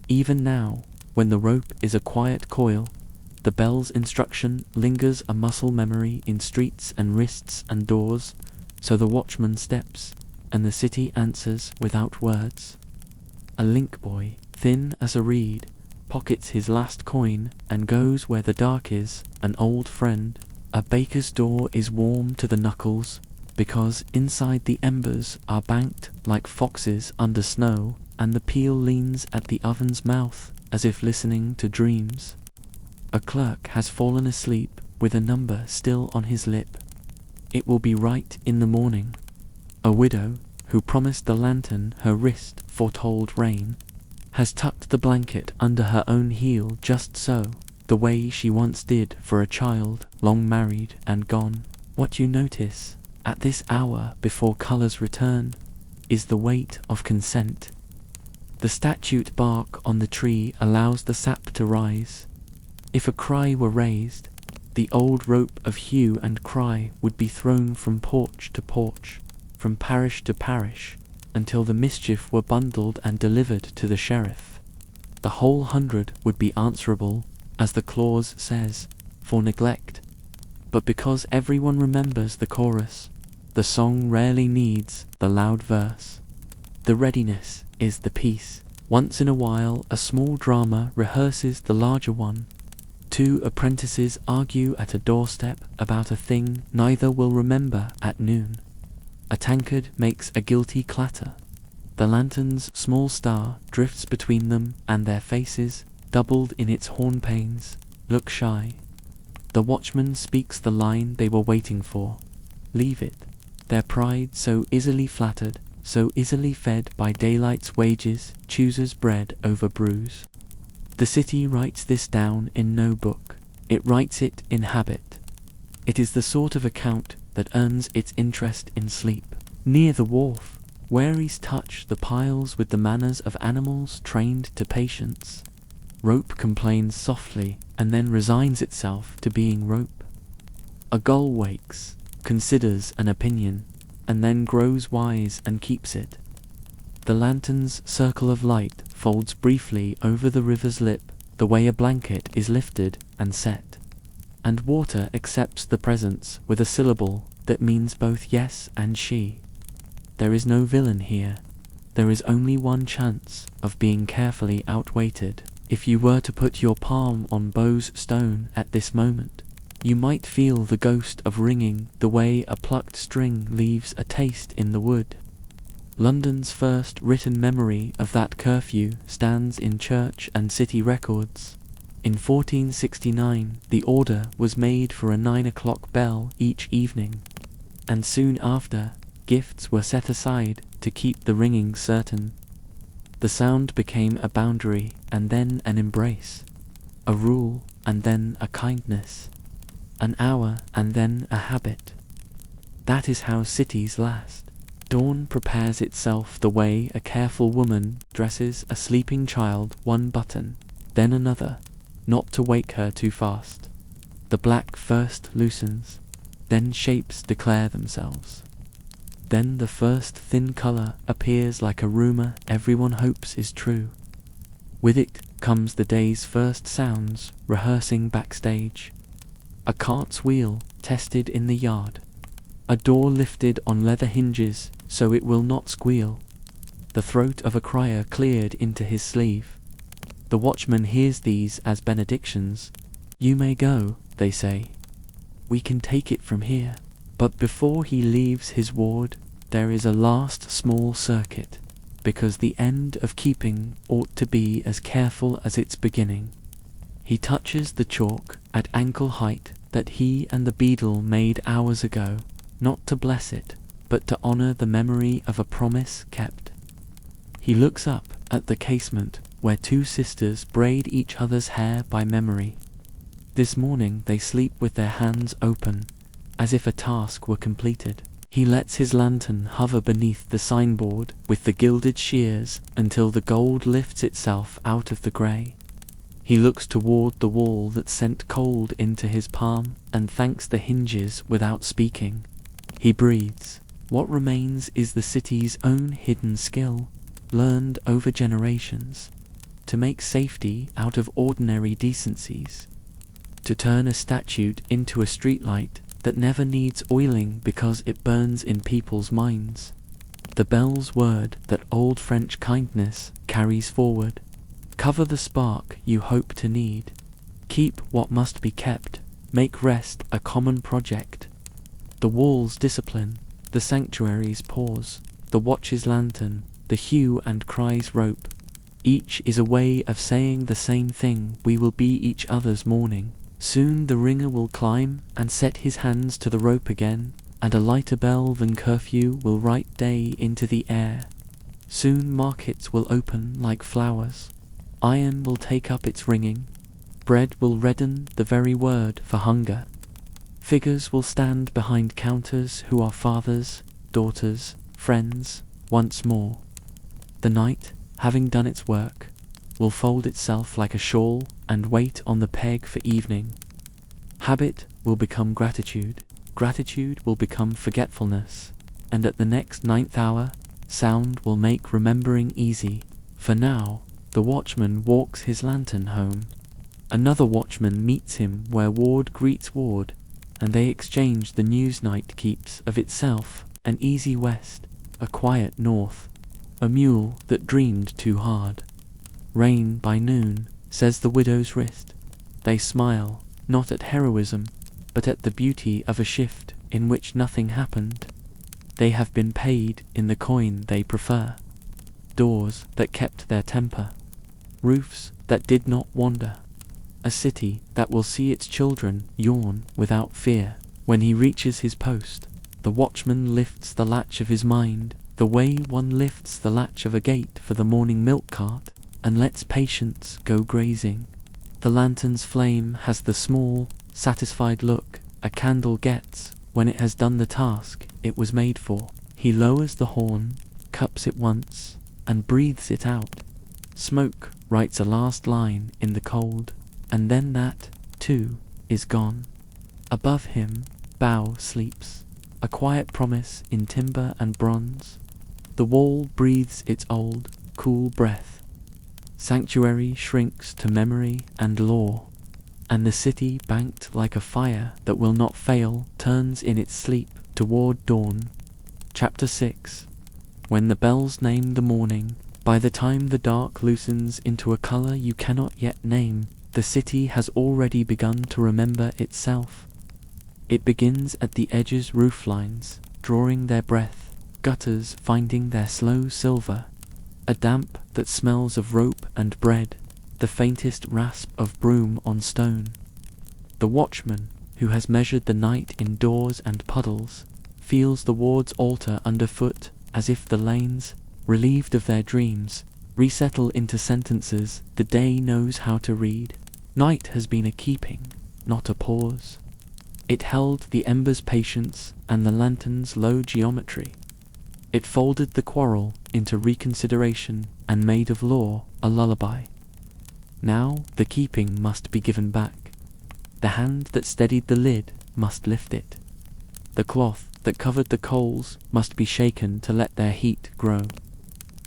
Even now, when the rope is a quiet coil, the bell's instruction lingers a muscle memory in streets and wrists and doors, so the watchman steps, and the city answers without words. A link boy, thin as a reed, pockets his last coin and goes where the dark is, an old friend. A baker's door is warm to the knuckles, because inside the embers are banked like foxes under snow, and the peel leans at the oven's mouth as if listening to dreams. A clerk has fallen asleep with a number still on his lip. It will be right in the morning. A widow, who promised the lantern her wrist foretold rain, has tucked the blanket under her own heel just so, the way she once did for a child long married and gone. What you notice at this hour before colours return is the weight of consent. The statute bark on the tree allows the sap to rise. If a cry were raised, the old rope of hue and cry would be thrown from porch to porch, from parish to parish, until the mischief were bundled and delivered to the sheriff. The whole 100 would be answerable, as the clause says, for neglect. But because everyone remembers the chorus, the song rarely needs the loud verse. The readiness is the piece. Once in a while a small drama rehearses the larger one. 2 apprentices argue at a doorstep about a thing neither will remember at noon. A tankard makes a guilty clatter. The lantern's small star drifts between them, and their faces, doubled in its hornpanes, look shy. The watchman speaks the line they were waiting for. Leave it. Their pride so easily flattered, so easily fed by daylight's wages, chooses bread over bruise. The city writes this down in no book. It writes it in habit. It is the sort of account that earns its interest in sleep. Near the wharf, wherries touch the piles with the manners of animals trained to patience. Rope complains softly, and then resigns itself to being rope. A gull wakes, considers an opinion, and then grows wise and keeps it. The lantern's circle of light folds briefly over the river's lip, the way a blanket is lifted and set. And water accepts the presence with a syllable that means both yes and she. There is no villain here. There is only one chance of being carefully outweighted. If you were to put your palm on Bow's stone at this moment, you might feel the ghost of ringing the way a plucked string leaves a taste in the wood. London's first written memory of that curfew stands in church and city records. In 1469, the order was made for a 9 o'clock bell each evening, and soon after, gifts were set aside to keep the ringing certain. The sound became a boundary and then an embrace, a rule and then a kindness, an hour and then a habit. That is how cities last. Dawn prepares itself the way a careful woman dresses a sleeping child, one button, then another, not to wake her too fast. The black first loosens, then shapes declare themselves. Then the first thin color appears like a rumor everyone hopes is true. With it comes the day's first sounds, rehearsing backstage. A cart's wheel tested in the yard. A door lifted on leather hinges so it will not squeal. The throat of a crier cleared into his sleeve. The watchman hears these as benedictions. You may go, they say. We can take it from here. But before he leaves his ward, there is a last small circuit, because the end of keeping ought to be as careful as its beginning. He touches the chalk at ankle height that he and the beadle made hours ago, not to bless it, but to honor the memory of a promise kept. He looks up at the casement where two sisters braid each other's hair by memory. This morning they sleep with their hands open, as if a task were completed. He lets his lantern hover beneath the signboard with the gilded shears until the gold lifts itself out of the grey. He looks toward the wall that sent cold into his palm and thanks the hinges without speaking. He breathes. What remains is the city's own hidden skill, learned over generations, to make safety out of ordinary decencies, to turn a statute into a streetlight that never needs oiling because it burns in people's minds. The bell's word that old French kindness carries forward. Cover the spark you hope to need. Keep what must be kept. Make rest a common project. The wall's discipline, the sanctuary's pause, the watch's lantern, the hue and cry's rope. Each is a way of saying the same thing. We will be each other's morning. Soon the ringer will climb and set his hands to the rope again, and a lighter bell than curfew will write day into the air. Soon markets will open like flowers. Iron will take up its ringing. Bread will redden the very word for hunger. Figures will stand behind counters who are fathers, daughters, friends, once more. The night, having done its work, will fold itself like a shawl and wait on the peg for evening. Habit will become gratitude, gratitude will become forgetfulness, and at the next 9th hour, sound will make remembering easy. For now, the watchman walks his lantern home. Another watchman meets him where ward greets ward, and they exchange the news night keeps of itself, an easy west, a quiet north, a mule that dreamed too hard. Rain by noon, says the widow's wrist. They smile, not at heroism, but at the beauty of a shift in which nothing happened. They have been paid in the coin they prefer. Doors that kept their temper. Roofs that did not wander. A city that will see its children yawn without fear. When he reaches his post, the watchman lifts the latch of his mind, the way one lifts the latch of a gate for the morning milk cart, and lets patience go grazing. The lantern's flame has the small, satisfied look a candle gets when it has done the task it was made for. He lowers the horn, cups it once, and breathes it out. Smoke writes a last line in the cold, and then that, too, is gone. Above him, Bow sleeps. a quiet promise in timber and bronze. The wall breathes its old, cool breath. Sanctuary shrinks to memory and lore, and the city, banked like a fire that will not fail, turns in its sleep toward dawn. Chapter 6. When the bells name the morning, by the time the dark loosens into a color you cannot yet name, the city has already begun to remember itself. It begins at the edge's rooflines, drawing their breath, gutters finding their slow silver, a damp that smells of rope and bread, the faintest rasp of broom on stone. The watchman, who has measured the night in doors and puddles, feels the ward's altar underfoot, as if the lanes, relieved of their dreams, resettle into sentences the day knows how to read. Night has been a keeping, not a pause. It held the ember's patience and the lantern's low geometry. It folded the quarrel into reconsideration and made of law a lullaby. Now the keeping must be given back. The hand that steadied the lid must lift it. The cloth that covered the coals must be shaken to let their heat grow.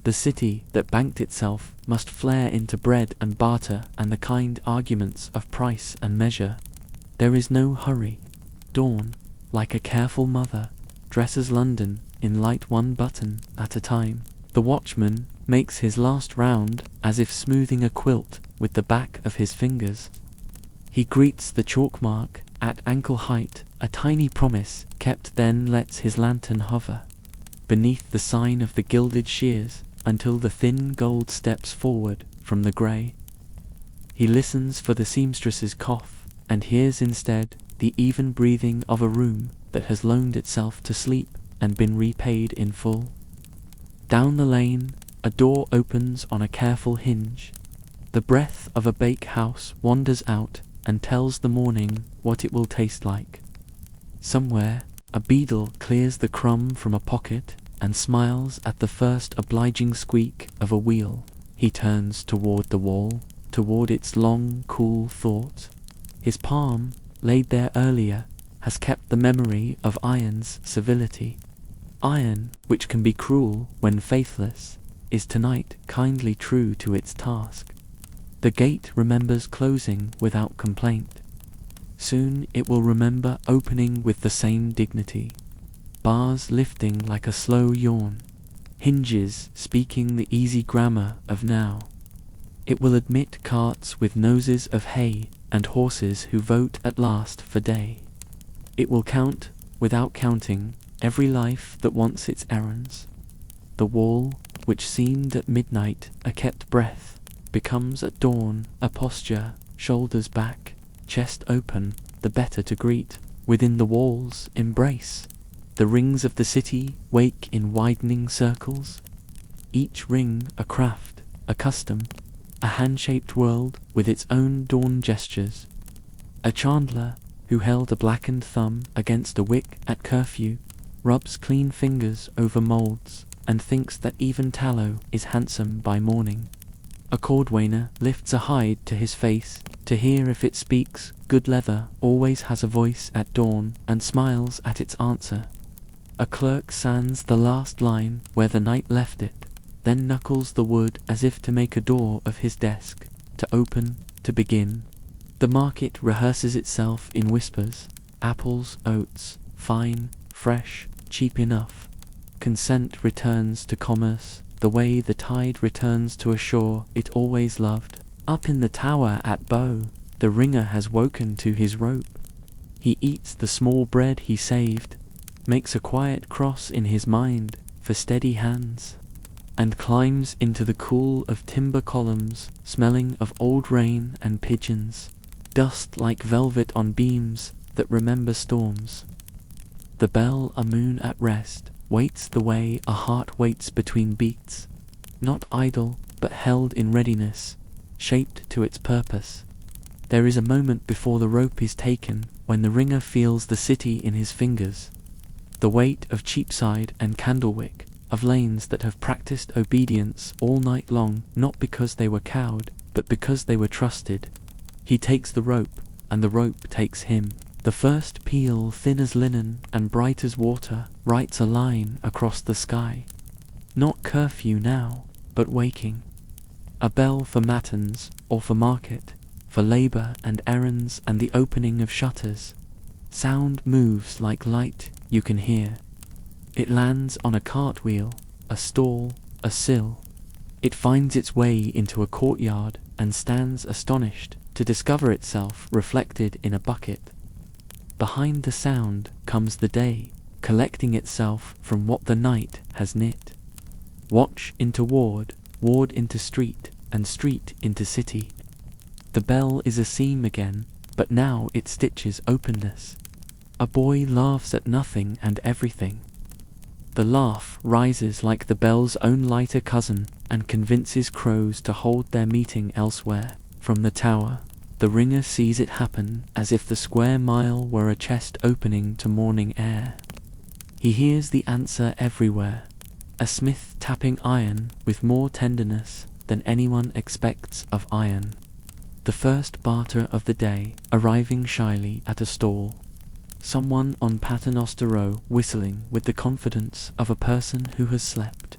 The city that banked itself must flare into bread and barter and the kind arguments of price and measure. There is no hurry. Dawn, like a careful mother, dresses London in light one button at a time. The watchman makes his last round as if smoothing a quilt with the back of his fingers. He greets the chalk mark at ankle height, a tiny promise kept, then lets his lantern hover beneath the sign of the gilded shears until the thin gold steps forward from the grey. He listens for the seamstress's cough and hears instead the even breathing of a room that has loaned itself to sleep and been repaid in full. Down the lane, a door opens on a careful hinge. The breath of a bakehouse wanders out and tells the morning what it will taste like. Somewhere, a beadle clears the crumb from a pocket and smiles at the first obliging squeak of a wheel. He turns toward the wall, toward its long, cool thought. His palm, laid there earlier, has kept the memory of iron's civility. Iron, which can be cruel when faithless, is tonight kindly true to its task. The gate remembers closing without complaint. Soon it will remember opening with the same dignity. Bars lifting like a slow yawn, hinges speaking the easy grammar of now. It will admit carts with noses of hay and horses who vote at last for day. It will count, without counting, every life that wants its errands. The wall, which seemed at midnight a kept breath, becomes at dawn a posture, shoulders back, chest open, the better to greet. Within the walls, embrace. The rings of the city wake in widening circles. Each ring a craft, a custom, a hand-shaped world with its own dawn gestures. A chandler, who held a blackened thumb against a wick at curfew, rubs clean fingers over moulds and thinks that even tallow is handsome by morning. A cordwainer lifts a hide to his face to hear if it speaks. Good leather always has a voice at dawn and smiles at its answer. A clerk sands the last line where the night left it, then knuckles the wood as if to make a door of his desk, to open, to begin. The market rehearses itself in whispers. Apples, oats, fine, fresh, cheap enough. Consent returns to commerce, the way the tide returns to a shore it always loved. Up in the tower at Bow, the ringer has woken to his rope. He eats the small bread he saved, makes a quiet cross in his mind for steady hands, and climbs into the cool of timber columns, smelling of old rain and pigeons, dust like velvet on beams that remember storms. The bell, a moon at rest, waits the way a heart waits between beats, not idle, but held in readiness, shaped to its purpose. There is a moment before the rope is taken when the ringer feels the city in his fingers, the weight of Cheapside and Candlewick, of lanes that have practiced obedience all night long, not because they were cowed, but because they were trusted. He takes the rope, and the rope takes him. The first peal, thin as linen and bright as water, writes a line across the sky. Not curfew now, but waking. A bell for matins or for market, for labour and errands and the opening of shutters. Sound moves like light you can hear. It lands on a cartwheel, a stall, a sill. It finds its way into a courtyard and stands astonished to discover itself reflected in a bucket. Behind the sound comes the day, collecting itself from what the night has knit. Watch into ward, ward into street, and street into city. The bell is a seam again, but now it stitches openness. A boy laughs at nothing and everything. The laugh rises like the bell's own lighter cousin and convinces crows to hold their meeting elsewhere. From the tower, the ringer sees it happen as if the square mile were a chest opening to morning air. He hears the answer everywhere, a smith tapping iron with more tenderness than anyone expects of iron. The first barter of the day arriving shyly at a stall. Someone on Paternoster Row whistling with the confidence of a person who has slept.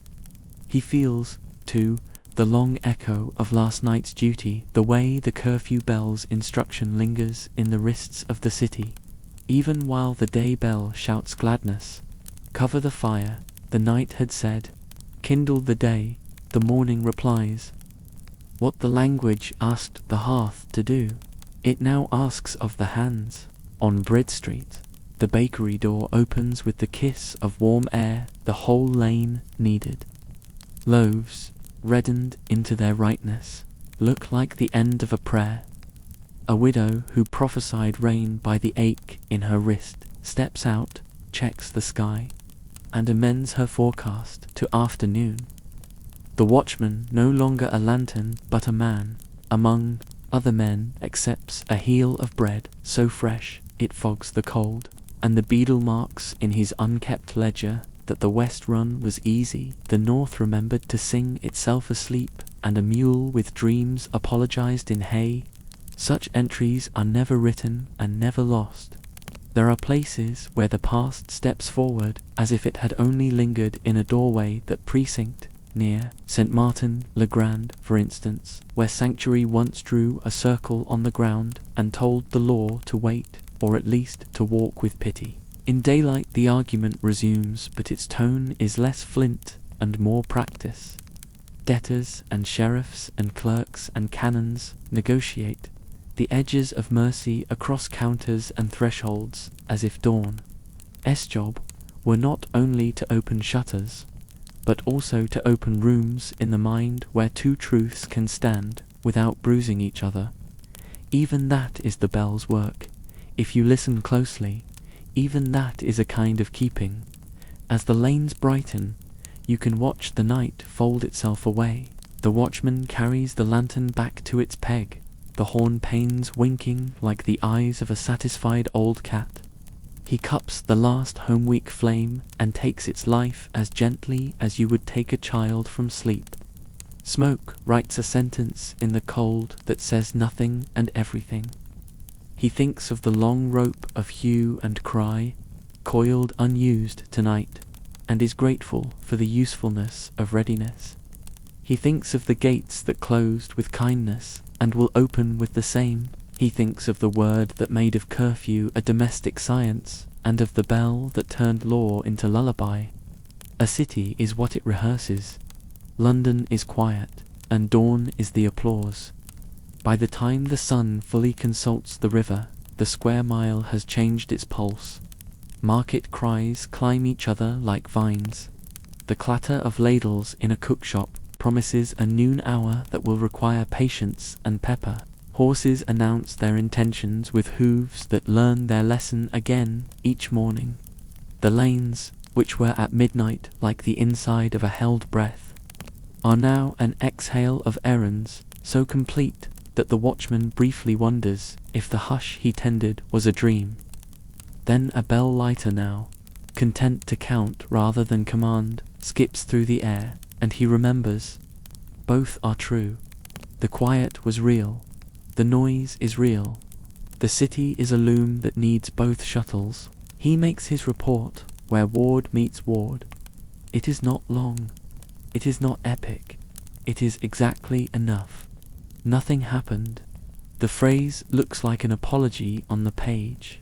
He feels, too, the long echo of last night's duty, the way the curfew bell's instruction lingers in the wrists of the city. Even while the day bell shouts gladness, cover the fire, the night had said, kindle the day, the morning replies. What the language asked the hearth to do, it now asks of the hands. On Bread Street, the bakery door opens with the kiss of warm air the whole lane needed. Loaves, reddened into their rightness, look like the end of a prayer. A widow who prophesied rain by the ache in her wrist steps out, checks the sky, and amends her forecast to afternoon. The watchman, no longer a lantern but a man, among other men accepts a heel of bread so fresh it fogs the cold, and the beadle marks in his unkept ledger that the west run was easy, the north remembered to sing itself asleep, and a mule with dreams apologized in hay. Such entries are never written and never lost. There are places where the past steps forward as if it had only lingered in a doorway. That precinct near St. Martin le Grand, for instance, where sanctuary once drew a circle on the ground and told the law to wait, or at least to walk with pity. In daylight the argument resumes, but its tone is less flint and more practice. Debtors and sheriffs and clerks and canons negotiate the edges of mercy across counters and thresholds as if dawn's job were not only to open shutters, but also to open rooms in the mind where two truths can stand without bruising each other. Even that is the bell's work. If you listen closely, even that is a kind of keeping. As the lanes brighten, you can watch the night fold itself away. The watchman carries the lantern back to its peg, the horn panes winking like the eyes of a satisfied old cat. He cups the last home-week flame and takes its life as gently as you would take a child from sleep. Smoke writes a sentence in the cold that says nothing and everything. He thinks of the long rope of hue and cry, coiled unused tonight, and is grateful for the usefulness of readiness. He thinks of the gates that closed with kindness and will open with the same. He thinks of the word that made of curfew a domestic science, and of the bell that turned law into lullaby. A city is what it rehearses. London is quiet, and dawn is the applause. By the time the sun fully consults the river, the square mile has changed its pulse. Market cries climb each other like vines. The clatter of ladles in a cookshop promises a noon hour that will require patience and pepper. Horses announce their intentions with hooves that learn their lesson again each morning. The lanes, which were at midnight like the inside of a held breath, are now an exhale of errands so complete that the watchman briefly wonders if the hush he tended was a dream. Then a bell lighter now, content to count rather than command, skips through the air, and he remembers. Both are true. The quiet was real. The noise is real. The city is a loom that needs both shuttles. He makes his report where ward meets ward. It is not long. It is not epic. It is exactly enough. Nothing happened. The phrase looks like an apology on the page.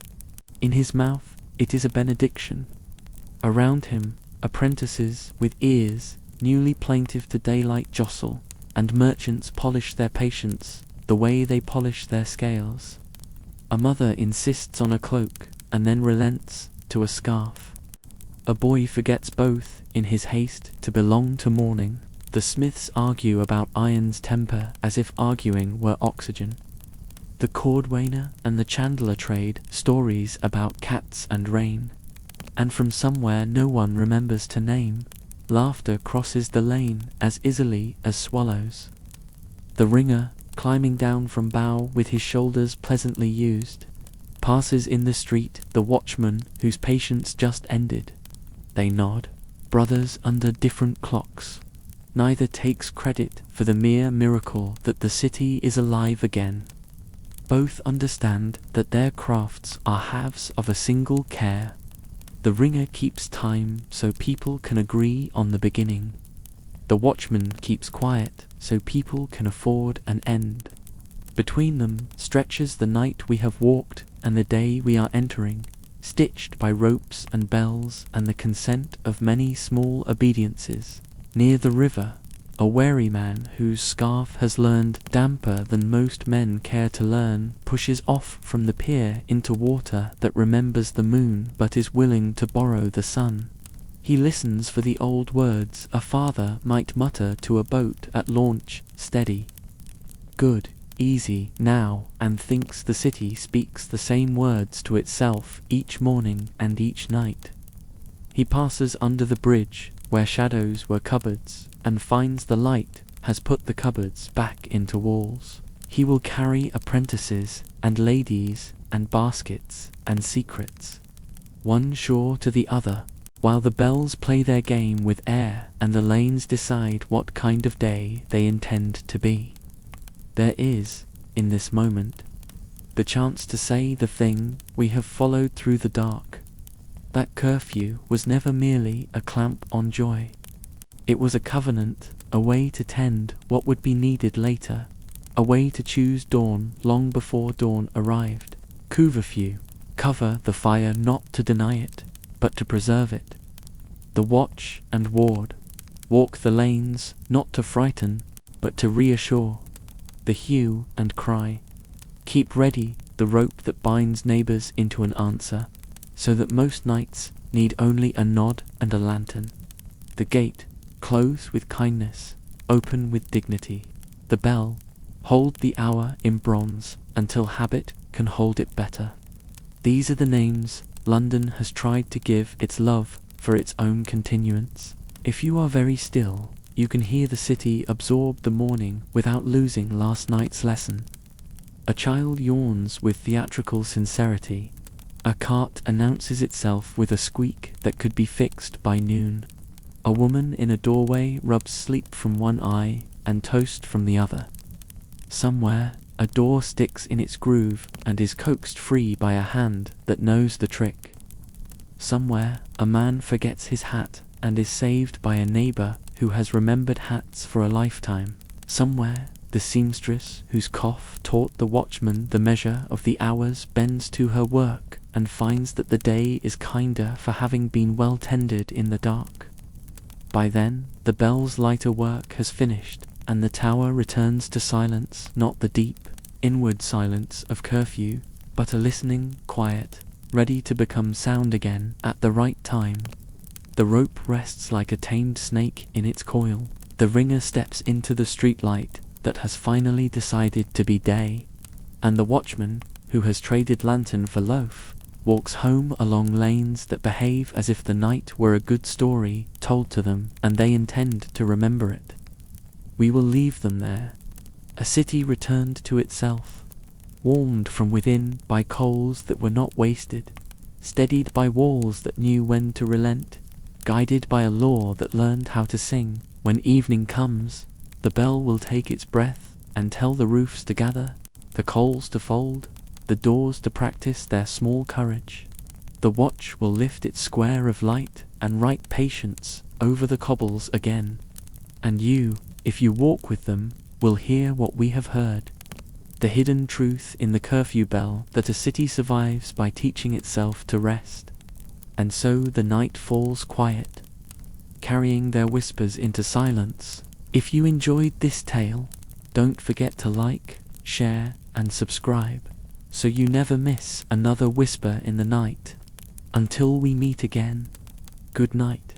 In his mouth, it is a benediction. Around him, apprentices with ears newly plaintive to daylight jostle, and merchants polish their patience the way they polish their scales. A mother insists on a cloak, and then relents to a scarf. A boy forgets both in his haste to belong to morning. The smiths argue about iron's temper as if arguing were oxygen. The cordwainer and the chandler trade stories about cats and rain. And from somewhere no one remembers to name, laughter crosses the lane as easily as swallows. The ringer, climbing down from bough with his shoulders pleasantly used, passes in the street the watchman whose patience just ended. They nod, brothers under different clocks. Neither takes credit for the mere miracle that the city is alive again. Both understand that their crafts are halves of a single care. The ringer keeps time so people can agree on the beginning. The watchman keeps quiet so people can afford an end. Between them stretches the night we have walked and the day we are entering, stitched by ropes and bells and the consent of many small obediences. Near the river, a wary man whose scarf has learned damper than most men care to learn pushes off from the pier into water that remembers the moon but is willing to borrow the sun. He listens for the old words a father might mutter to a boat at launch, steady, good, easy, now, and thinks the city speaks the same words to itself each morning and each night. He passes under the bridge where shadows were cupboards, and finds the light has put the cupboards back into walls. He will carry apprentices and ladies and baskets and secrets, one shore to the other, while the bells play their game with air and the lanes decide what kind of day they intend to be. There is, in this moment, the chance to say the thing we have followed through the dark. That curfew was never merely a clamp on joy. It was a covenant, a way to tend what would be needed later, a way to choose dawn long before dawn arrived. Curfew, cover the fire not to deny it, but to preserve it. The watch and ward, walk the lanes not to frighten, but to reassure. The hue and cry, keep ready the rope that binds neighbors into an answer, so that most nights need only a nod and a lantern. The gate, close with kindness, open with dignity. The bell, hold the hour in bronze until habit can hold it better. These are the names London has tried to give its love for its own continuance. If you are very still, you can hear the city absorb the morning without losing last night's lesson. A child yawns with theatrical sincerity. A cart announces itself with a squeak that could be fixed by noon. A woman in a doorway rubs sleep from one eye and toast from the other. Somewhere, a door sticks in its groove and is coaxed free by a hand that knows the trick. Somewhere, a man forgets his hat and is saved by a neighbor who has remembered hats for a lifetime. Somewhere, the seamstress whose cough taught the watchman the measure of the hours bends to her work and finds that the day is kinder for having been well tended in the dark. By then, the bell's lighter work has finished, and the tower returns to silence, not the deep, inward silence of curfew, but a listening quiet, ready to become sound again at the right time. The rope rests like a tamed snake in its coil. The ringer steps into the streetlight that has finally decided to be day, and the watchman, who has traded lantern for loaf, walks home along lanes that behave as if the night were a good story told to them and they intend to remember it. We will leave them there, a city returned to itself, warmed from within by coals that were not wasted, steadied by walls that knew when to relent, guided by a law that learned how to sing. When evening comes, the bell will take its breath and tell the roofs to gather, the coals to fold, the doors to practice their small courage. The watch will lift its square of light and write patience over the cobbles again. And you, if you walk with them, will hear what we have heard. The hidden truth in the curfew bell, that a city survives by teaching itself to rest. And so the night falls quiet, carrying their whispers into silence. If you enjoyed this tale, don't forget to like, share, and subscribe, so you never miss another whisper in the night. Until we meet again, good night.